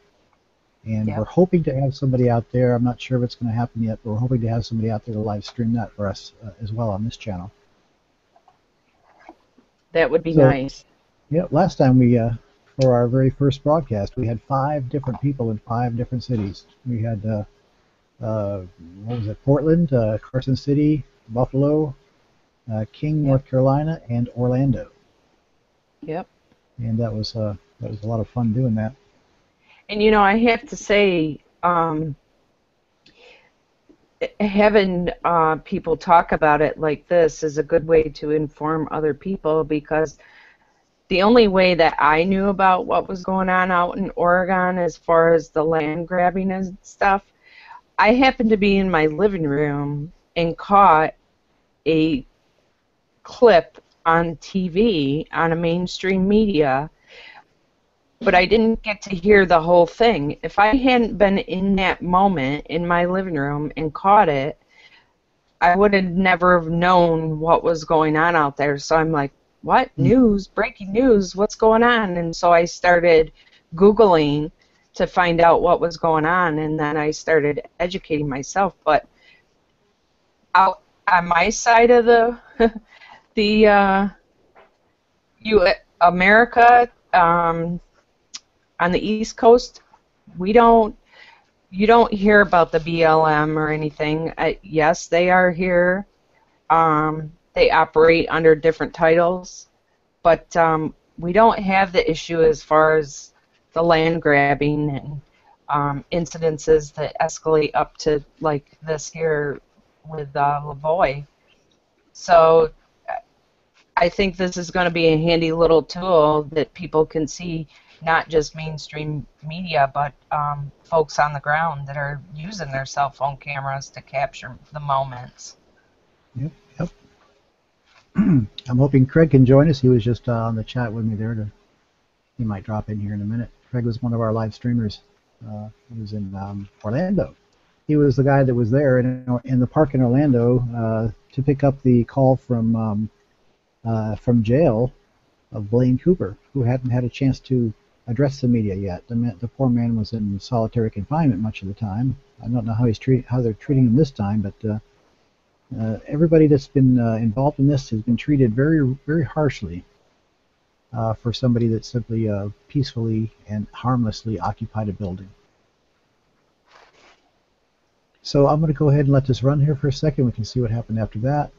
And Yep. we're hoping to have somebody out there. I'm not sure if it's going to happen yet, but we're hoping to have somebody out there to live stream that for us as well on this channel. That would be So, nice. yeah, last time for our very first broadcast, we had 5 different people in 5 different cities. We had, what was it, Portland, Carson City, Buffalo, King, North Carolina, and Orlando. Yep. And that was a lot of fun doing that. And I have to say, having people talk about it like this is a good way to inform other people, because the only way that I knew about what was going on out in Oregon as far as the land grabbing and stuff, I happened to be in my living room and caught a clip on TV on a mainstream media, but I didn't get to hear the whole thing. If I hadn't been in that moment in my living room and caught it, I would have never have known what was going on out there. So I'm like, what? News? Breaking news? What's going on? And so I started Googling to find out what was going on, and then I started educating myself. But out on my side of the America, on the East Coast, you don't hear about the BLM or anything. Yes, they are here. They operate under different titles, but we don't have the issue as far as the land grabbing and incidences that escalate up to like this here with LaVoy. So I think this is going to be a handy little tool that people can see, not just mainstream media, but folks on the ground that are using their cell phone cameras to capture the moments. Yep. I'm hoping Craig can join us. He was just on the chat with me there. He might drop in here in a minute. Craig was one of our live streamers. He was in Orlando. He was the guy that was there in the park in Orlando to pick up the call from jail of Blaine Cooper, who hadn't had a chance to address the media yet. The poor man was in solitary confinement much of the time. I don't know how they're treating him this time, but everybody that's been involved in this has been treated very, very harshly for somebody that simply peacefully and harmlessly occupied a building. So I'm going to go ahead and let this run here for a second. We can see what happened after that.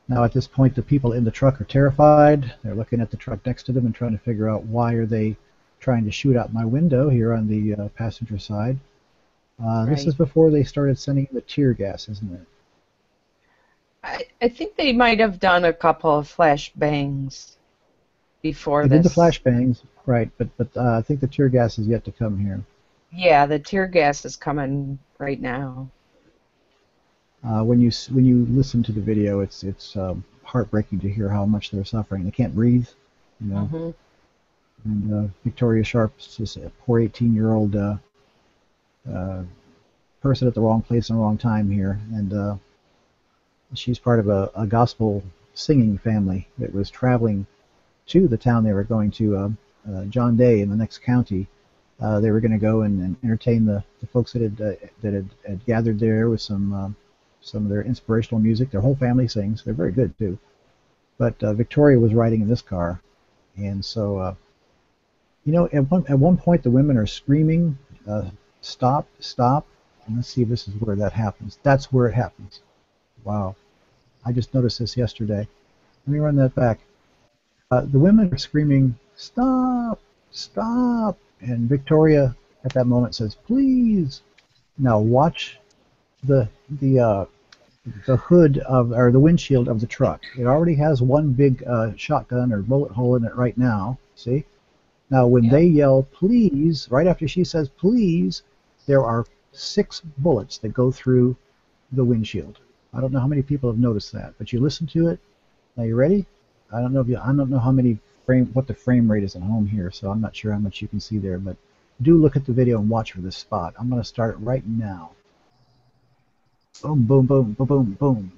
Now at this point, the people in the truck are terrified. They're looking at the truck next to them and trying to figure out, why are they trying to shoot out my window here on the passenger side. This is before they started sending the tear gas, isn't it? I think they might have done a couple of flashbangs before They this. did the flashbangs, right, but I think the tear gas is yet to come here. Yeah, the tear gas is coming right now. When you listen to the video, it's heartbreaking to hear how much they're suffering. They can't breathe, Mm-hmm. And Victoria Sharp is just a poor 18-year-old person at the wrong place and the wrong time here, and she's part of a gospel singing family that was traveling to the town they were going to, John Day in the next county. They were going to go and entertain the folks that had gathered there with some of their inspirational music. Their whole family sings. They're very good too. But Victoria was riding in this car, and so at one point the women are screaming, "Stop! Stop!" And let's see if this is where that happens. That's where it happens. Wow, I just noticed this yesterday. Let me run that back. The women are screaming, "Stop!" stop. And Victoria at that moment says, please. Now watch the hood of, or the windshield of the truck. It already has one big shotgun or bullet hole in it right now. See? Now when they yell please, right after she says please, there are 6 bullets that go through the windshield. I don't know how many people have noticed that, but you listen to it. Now you ready? I don't know how many what the frame rate is at home here, so I'm not sure how much you can see there, but do look at the video and watch for this spot. I'm going to start it right now. Boom, boom, boom, boom, boom, boom.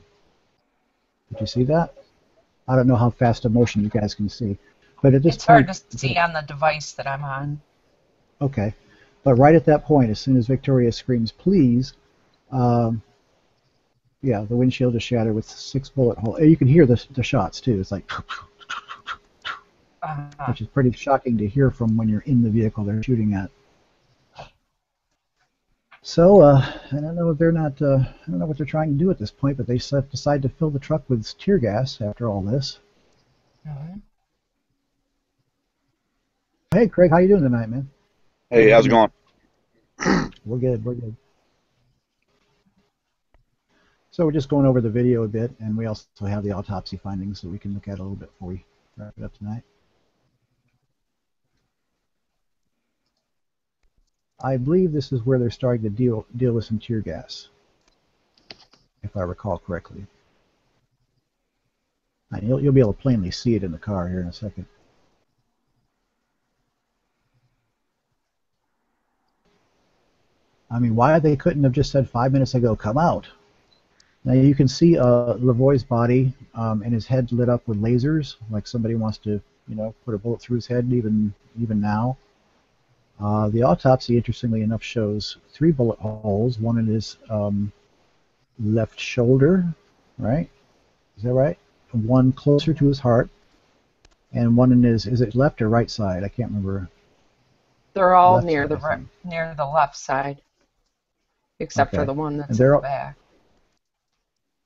Did you see that? I don't know how fast a motion you guys can see, but at this point, it's hard to see on the device that I'm on. Okay, but right at that point, as soon as Victoria screams "please," yeah, the windshield is shattered with 6 bullet holes. You can hear the shots too. It's like, which is pretty shocking to hear from when you're in the vehicle they're shooting at. So I don't know if they're not. I don't know what they're trying to do at this point, but they decide to fill the truck with tear gas after all this. Hey, Craig, how you doing tonight, man? Hey, how's it going? We're good. We're good. So we're just going over the video a bit, and we also have the autopsy findings that we can look at a little bit before we wrap it up tonight. I believe this is where they're starting to deal with some tear gas, if I recall correctly. And you'll be able to plainly see it in the car here in a second. I mean, why they couldn't have just said 5 minutes ago, come out? Now you can see LaVoy's body and his head lit up with lasers, like somebody wants to, put a bullet through his head even now. The autopsy, interestingly enough, shows 3 bullet holes, one in his left shoulder, right? Is that right? One closer to his heart, and one in his, is it left or right side? I can't remember. They're all near the left side, except for the one that's in the back.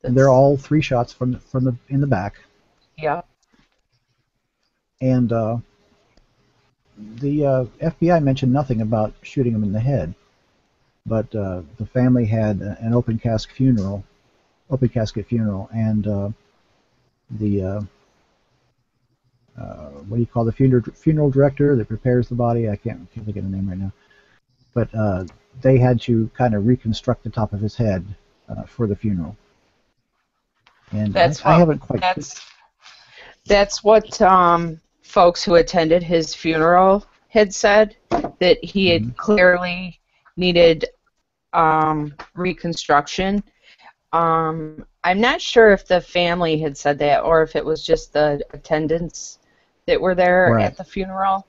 And they're all 3 shots in the back. Yeah. And the FBI mentioned nothing about shooting him in the head, but the family had an open casket funeral, and the what do you call the funeral director that prepares the body? I can't think of the name right now, but they had to kind of reconstruct the top of his head for the funeral. And I haven't quite. That's what folks who attended his funeral had said, that he had clearly needed reconstruction. I'm not sure if the family had said that or if it was just the attendants that were there at the funeral.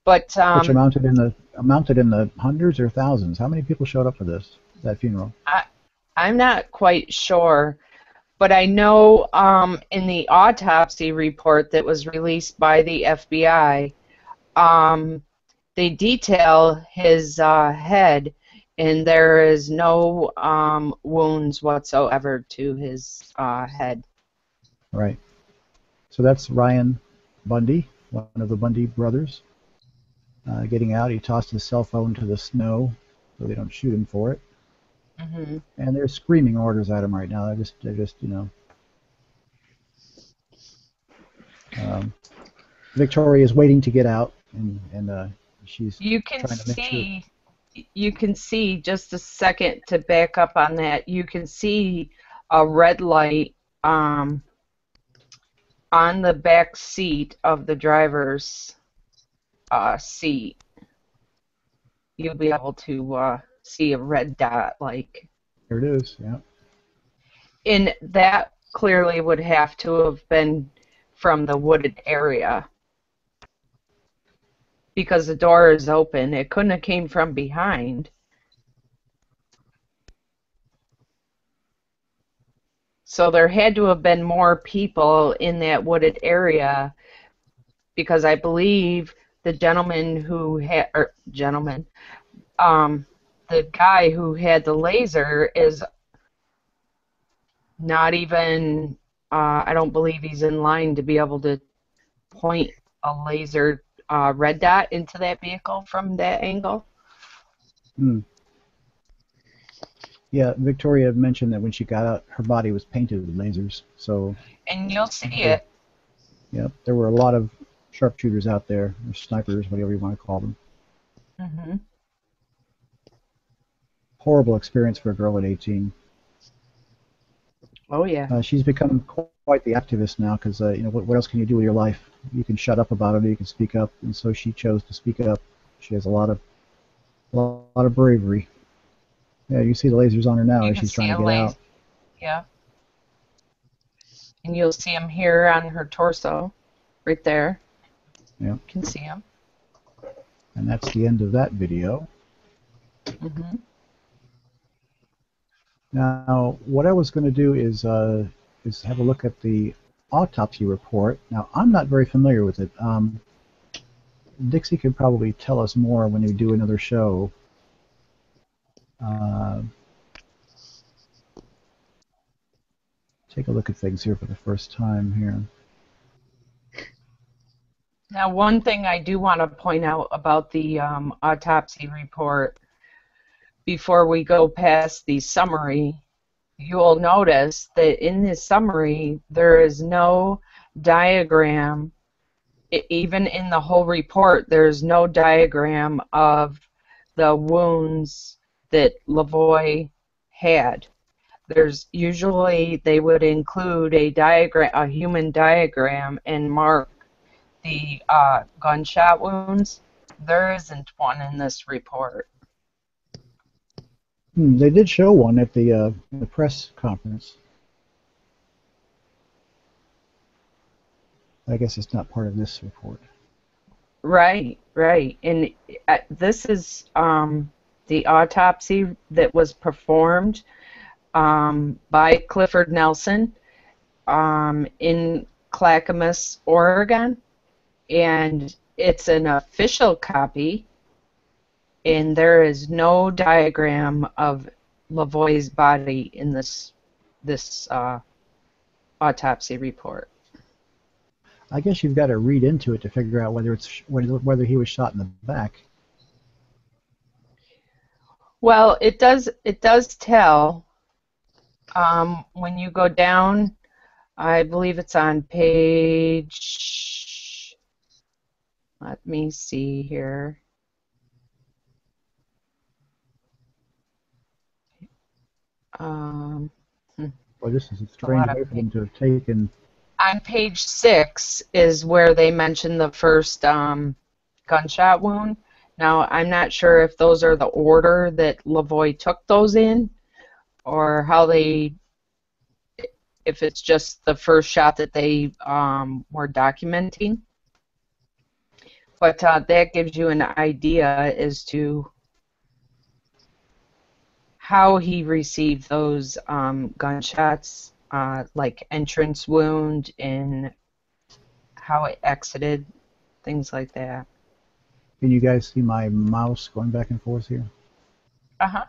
But which amounted in the hundreds or thousands. How many people showed up for that funeral? I'm not quite sure. But I know in the autopsy report that was released by the FBI, they detail his head, and there is no wounds whatsoever to his head. Right. So that's Ryan Bundy, one of the Bundy brothers, getting out. He tossed his cell phone to the snow so they don't shoot him for it. Mm-hmm. And they're screaming orders at him right now. They're just Victoria is waiting to get out, and she's trying to make sure. You can see, just a second to back up on that, you can see a red light on the back seat of the driver's seat. You'll be able to see a red dot, like. There it is, yeah. And that clearly would have to have been from the wooded area, because the door is open. It couldn't have came from behind. So there had to have been more people in that wooded area, because I believe the gentleman who had, the guy who had the laser is not even, I don't believe he's in line to be able to point a laser red dot into that vehicle from that angle. Hmm. Yeah, Victoria mentioned that when she got out, her body was painted with lasers. So, And you'll see it. yeah, there were a lot of sharpshooters out there, or snipers, whatever you want to call them. Mm-hmm. Horrible experience for a girl at 18. Oh, yeah. She's become quite the activist now because, what else can you do with your life? You can shut up about it, or you can speak up, and so she chose to speak up. She has a lot of bravery. Yeah, you see the lasers on her now You as can she's see trying to a get laser. out. Yeah. And you'll see them here on her torso, right there. Yeah. You can see them. And that's the end of that video. Mm-hmm. Now, what I was going to do is have a look at the autopsy report. Now, I'm not very familiar with it. Dixie could probably tell us more when we do another show. Take a look at things here for the first time here. Now, one thing I do want to point out about the autopsy report before we go past the summary, you'll notice that in this summary there is no diagram. Even in the whole report, there's no diagram of the wounds that LaVoy had. There's usually they would include a diagram, a human diagram, and mark the gunshot wounds. There isn't one in this report. They did show one at the press conference. I guess it's not part of this report. Right, right. And this is the autopsy that was performed by Clifford Nelson in Clackamas, Oregon. And it's an official copy, and there is no diagram of LaVoy's body in this autopsy report. I guess you've got to read into it to figure out whether he was shot in the back. Well, it does tell when you go down. I believe it's on page. Let me see here. Well, this is a strange way for them to have taken. On page 6 is where they mention the first gunshot wound. Now, I'm not sure if those are the order that LaVoy took those in, or how if it's just the first shot that they were documenting. But that gives you an idea as to how he received those gunshots, like entrance wound and how it exited, things like that. Can you guys see my mouse going back and forth here? Uh-huh.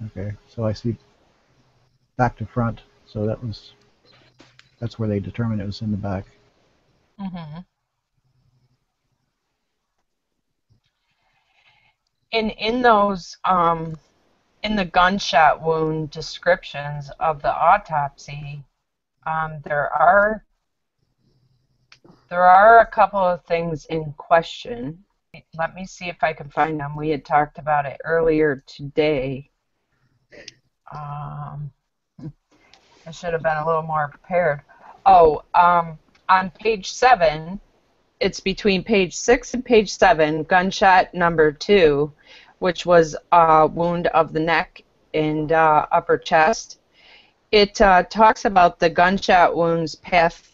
Okay, so I see back to front, so that's where they determined it was in the back. Mm-hmm. And in those, in the gunshot wound descriptions of the autopsy, there are a couple of things in question. Let me see if I can find them. We had talked about it earlier today. I should have been a little more prepared. Oh, on page 7, it's between page 6 and page 7, gunshot number 2, which was a wound of the neck and upper chest. It talks about the gunshot wounds path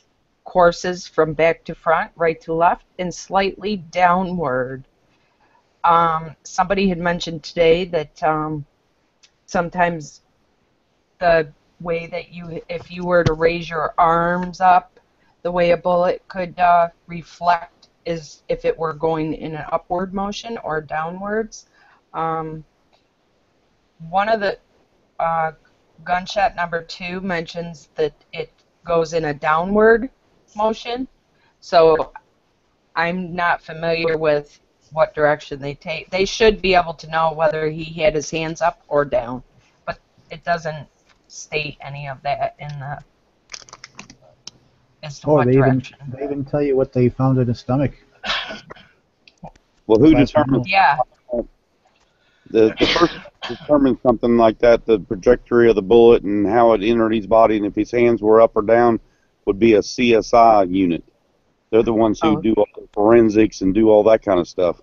courses from back to front, right to left, and slightly downward. Somebody had mentioned today that sometimes the way that if you were to raise your arms up, the way a bullet could reflect is if it were going in an upward motion or downwards. One of the gunshot number 2 mentions that it goes in a downward motion. So I'm not familiar with what direction they take. They should be able to know whether he had his hands up or down, but it doesn't state any of that in the as to Oh, what they even direction. tell you what they found in his stomach. Well, who Last determines mile. Yeah, the person who determines something like that, the trajectory of the bullet and how it entered his body, and if his hands were up or down, would be a CSI unit. They're the ones who oh, do all the forensics and do all that kind of stuff.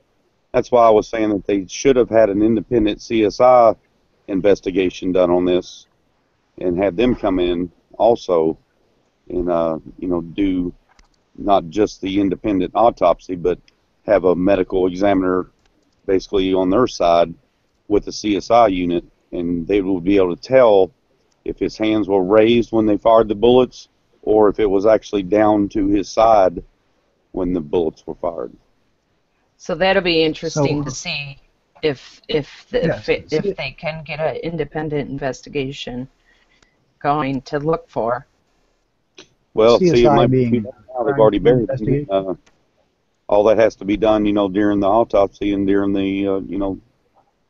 That's why I was saying that they should have had an independent CSI investigation done on this and had them come in also and do not just the independent autopsy, but have a medical examiner basically on their side with the CSI unit, and they would be able to tell if his hands were raised when they fired the bullets or if it was actually down to his side when the bullets were fired. so that'll be interesting So to see if yes, they can get an independent investigation going to look for. Well, see, it CSI might be too being late now. They've already buried him. investigation. All that has to be done, during the autopsy and during the,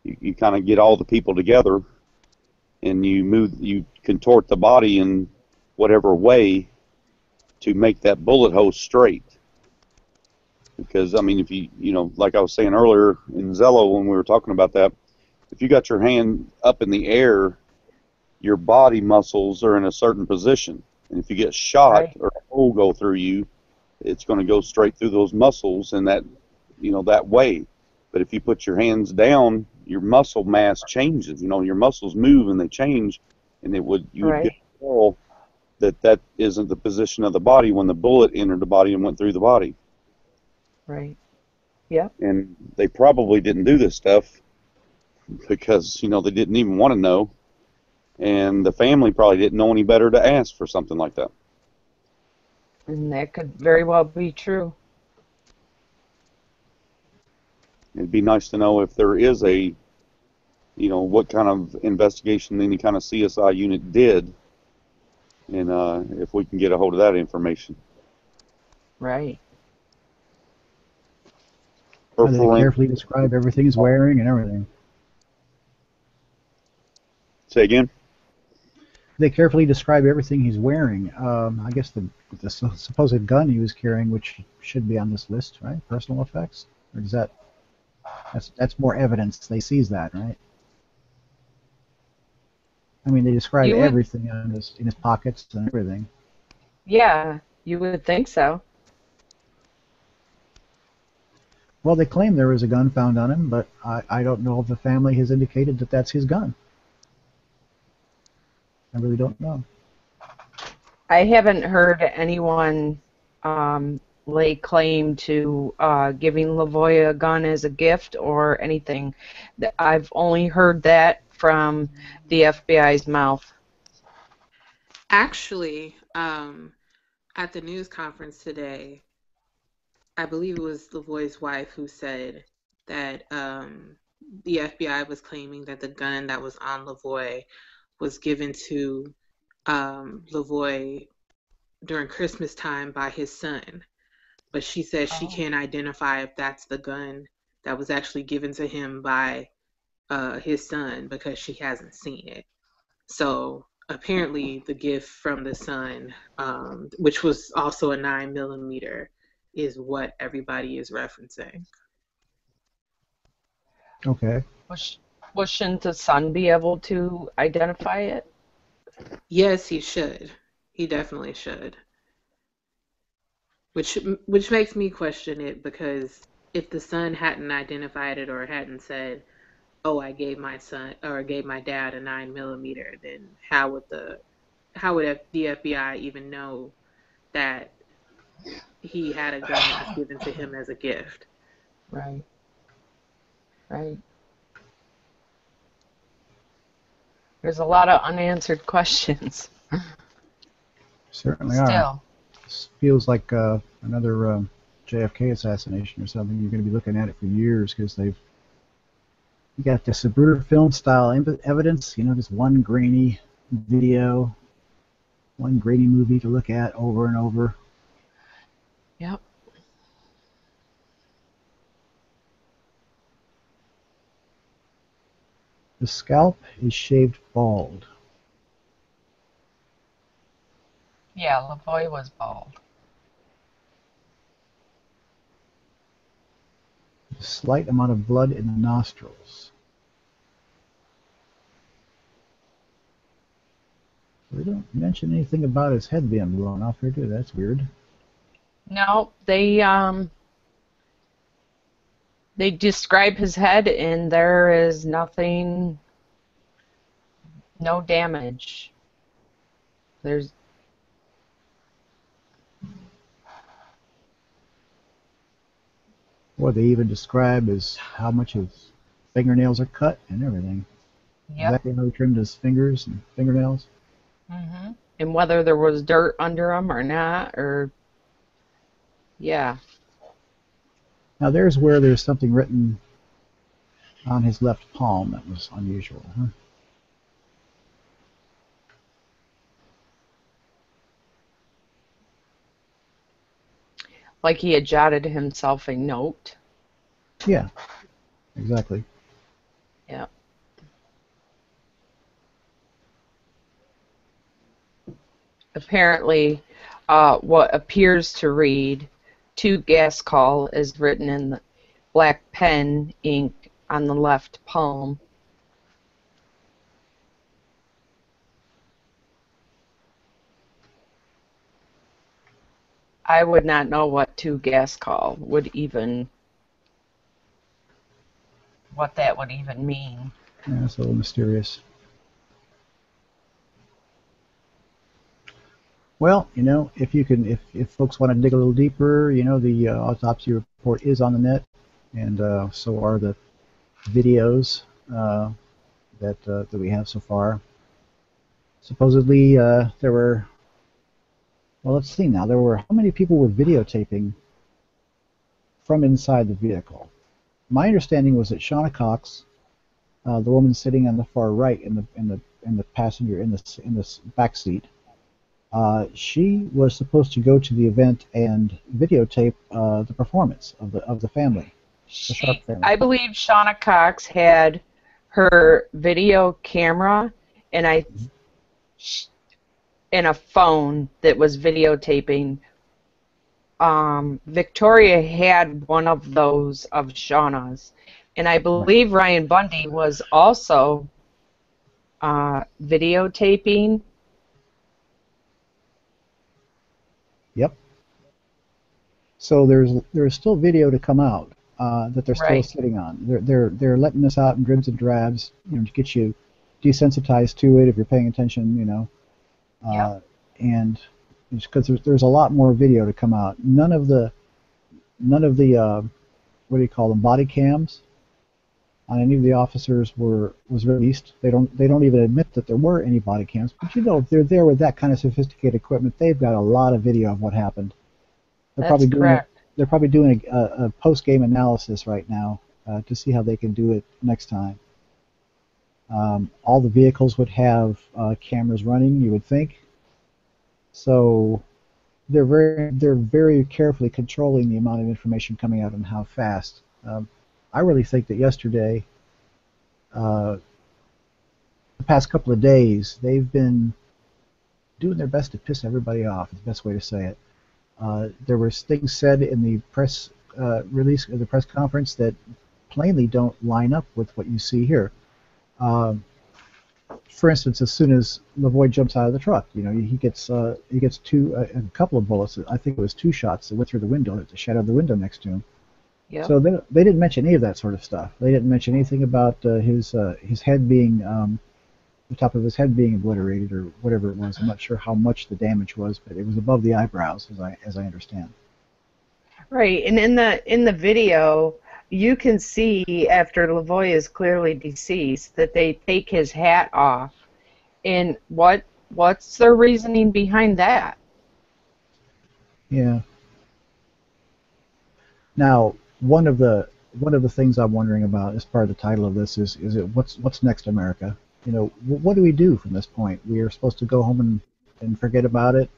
you kind of get all the people together and you contort the body in whatever way to make that bullet hole straight. Because, I mean, if like I was saying earlier in Zello when we were talking about that, if you got your hand up in the air, your body muscles are in a certain position. And if you get shot Right. or a hole go through you, it's going to go straight through those muscles in that, that way. But if you put your hands down, your muscle mass changes. Your muscles move and they change, and you would be able to tell that isn't the position of the body when the bullet entered the body and went through the body. Right. Yep. And they probably didn't do this stuff because, they didn't even want to know. And the family probably didn't know any better to ask for something like that. And that could very well be true. It'd be nice to know if there is what kind of investigation any kind of CSI unit did, and if we can get a hold of that information. Right. They carefully describe everything he's wearing and everything. Say again? They carefully describe everything he's wearing. I guess the supposed gun he was carrying, which should be on this list, right? Personal effects, or is that's more evidence? They seize that, right? I mean, they describe everything in his pockets and everything. Yeah, you would think so. Well, they claim there was a gun found on him, but I don't know if the family has indicated that that's his gun. I really don't know. I haven't heard anyone lay claim to giving LaVoy a gun as a gift or anything. I've only heard that from the FBI's mouth. Actually, at the news conference today, I believe it was LaVoy's wife who said that the FBI was claiming that the gun that was on LaVoy was given to LaVoy during Christmas time by his son. But she says she can't identify if that's the gun that was actually given to him by his son because she hasn't seen it. So apparently the gift from the son, which was also a 9mm, is what everybody is referencing. Okay. Well, shouldn't the son be able to identify it? Yes, he should. He definitely should. Which makes me question it, because if the son hadn't identified it or hadn't said, "Oh, I gave my son or I gave my dad a 9mm," then how would the FBI even know that he had a gun that was given to him as a gift? Right. Right. There's a lot of unanswered questions. Certainly Still. are. This feels like another JFK assassination or something. You're going to be looking at it for years because you got the Zapruder film style evidence, this one grainy video, one grainy movie to look at over and over. Yep. The scalp is shaved bald. Yeah, LaVoy was bald. A slight amount of blood in the nostrils. They don't mention anything about his head being blown off here, do they? That's weird. No, they describe his head, and there is nothing, no damage. There's What they even describe is how much his fingernails are cut and everything. Yep. Exactly how he trimmed his fingers and fingernails. Mm-hmm. And whether there was dirt under him or not, or yeah. Now there's where there's something written on his left palm that was unusual. Huh? Like he had jotted himself a note. Yeah, exactly. Yeah. Apparently, what appears to read "to gas call" is written in the black pen ink on the left palm. I would not know what "to gas call" would even, what that would even mean. Yeah, it's a little mysterious. Well, you know, if you can, if folks want to dig a little deeper, you know, the autopsy report is on the net, and so are the videos that we have so far. Supposedly, there were. Well, let's see now. There were how many people were videotaping from inside the vehicle? My understanding was that Shauna Cox, the woman sitting on the far right in the passenger in this back seat, she was supposed to go to the event and videotape the performance of the family, the Sharp family. I believe Shauna Cox had her video camera and a phone that was videotaping. Victoria had one of those of Shauna's, and I believe Ryan Bundy was also videotaping. Yep. So there's still video to come out that they're still Right. sitting on. They're letting this out in dribs and drabs, you know, to get you desensitized to it if you're paying attention, you know. Yep. And because there's a lot more video to come out. None of the what do you call them, body cams on any of the officers was released. They don't even admit that there were any body cams. But you know, if they're there with that kind of sophisticated equipment, they've got a lot of video of what happened. They're That's correct. They're probably doing a post-game analysis right now to see how they can do it next time. All the vehicles would have cameras running, you would think. So they're very carefully controlling the amount of information coming out and how fast. I really think that yesterday, the past couple of days, they've been doing their best to piss everybody off. Is the best way to say it. There were things said in the press release, the press conference, that plainly don't line up with what you see here. For instance, as soon as LaVoy jumps out of the truck, you know, he gets a couple of bullets. I think it was 2 shots that went through the window, that shattered the window next to him. Yep. So they didn't mention any of that sort of stuff. They didn't mention anything about his head being the top of his head being obliterated or whatever it was. I'm not sure how much the damage was, but it was above the eyebrows, as I understand. Right, and in the video, you can see after LaVoy is clearly deceased that they take his hat off. And what's their reasoning behind that? Yeah. Now, one of the things I'm wondering about as part of the title of this is it what's next, America? You know, what do we do from this point? We are supposed to go home and forget about it.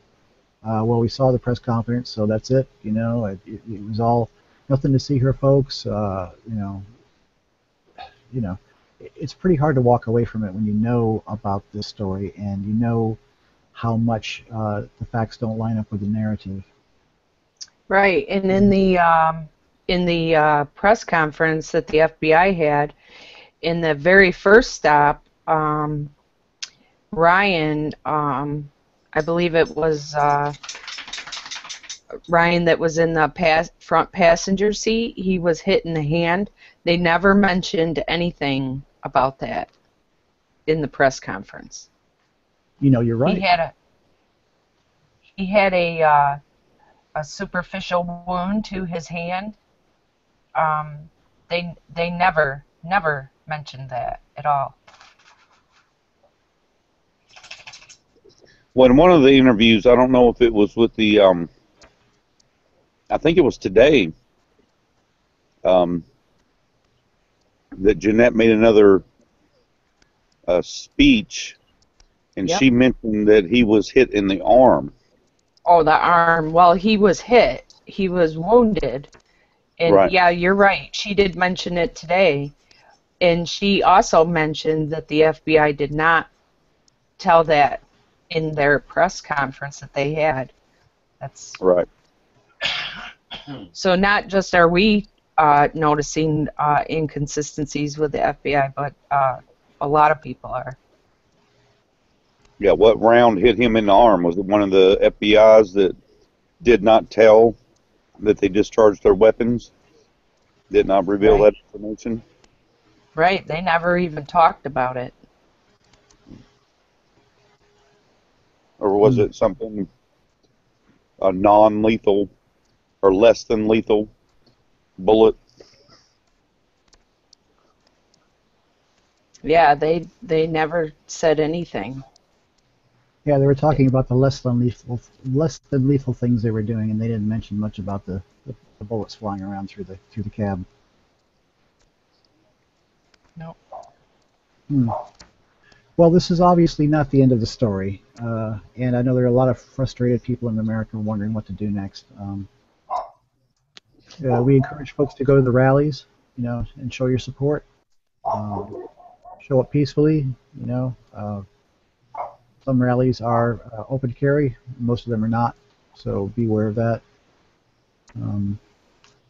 Well, we saw the press conference, so that's it. You know, it was all nothing to see here, folks. You know, it's pretty hard to walk away from it when you know about this story and you know how much the facts don't line up with the narrative. Right, and in the press conference that the FBI had, in the very first stop, Ryan, I believe it was Ryan that was in the front passenger seat, he was hit in the hand. They never mentioned anything about that in the press conference. You know, you're right. He had a superficial wound to his hand. They never mentioned that at all. Well, in one of the interviews, I don't know if it was with the, I think it was today, that Jeanette made another speech, and Yep. she mentioned that he was hit in the arm. Oh, the arm. Well, he was hit. He was wounded. And Right. yeah, you're right. She did mention it today. And she also mentioned that the FBI did not tell that in their press conference that they had. That's Right. so not just are we noticing inconsistencies with the FBI, but a lot of people are. Yeah, what round hit him in the arm? Was it one of the FBI's that did not tell that they discharged their weapons? Did not reveal Right. that information? Right, they never even talked about it. Or was it something, a non-lethal or less than lethal bullet? Yeah, they never said anything. Yeah, they were talking about the less than lethal things they were doing, and they didn't mention much about the bullets flying around through the cab. Nope. Well, this is obviously not the end of the story, and I know there are a lot of frustrated people in America wondering what to do next. We encourage folks to go to the rallies, you know, and show your support. Show up peacefully, you know. Some rallies are open carry, most of them are not, so be aware of that.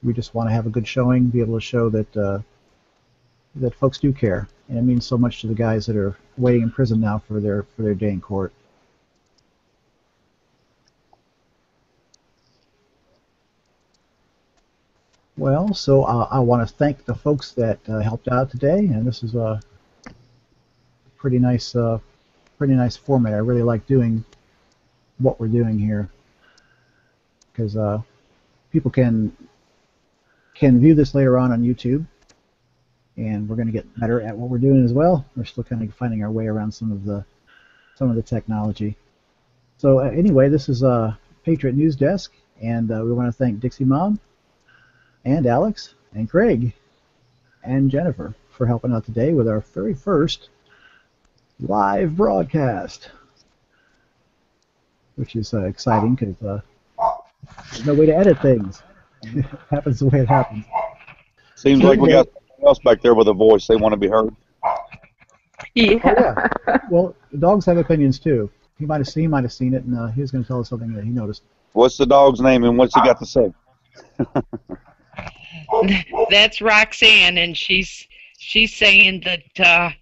We just want to have a good showing, be able to show that that folks do care, and it means so much to the guys that are waiting in prison now for their day in court. Well, so I want to thank the folks that helped out today, and this is a pretty nice format. I really like doing what we're doing here because people can view this later on YouTube, and we're going to get better at what we're doing as well. We're still kind of finding our way around some of the technology. So anyway, this is Patriot News Desk, and we want to thank Dixie Mom and Alex and Craig and Jennifer for helping out today with our very first live broadcast, which is exciting because there's no way to edit things. It happens the way it happens. Seems like we got someone else back there with a voice. They want to be heard. Yeah. Oh, yeah. Well, dogs have opinions too. He might have seen it, and he was going to tell us something that he noticed. What's the dog's name and what's he got to say? That's Roxanne, and she's saying that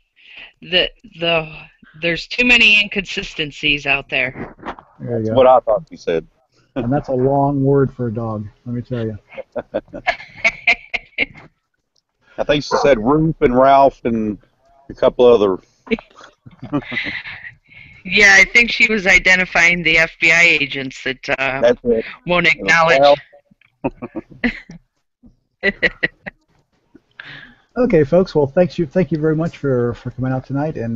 there's too many inconsistencies out there. There you That's go. what I thought he said. And that's a long word for a dog, let me tell you. I think she said Ruth and Ralph and a couple other. Yeah, I think she was identifying the FBI agents that That's it. won't acknowledge. Okay, folks. Well, thank you very much for coming out tonight, and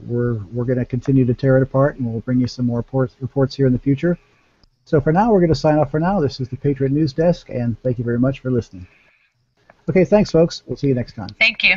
we're going to continue to tear it apart, and we'll bring you some more reports here in the future. So for now, we're going to sign off for now. This is the Patriot News Desk, and thank you very much for listening. Okay, thanks, folks. We'll see you next time. Thank you.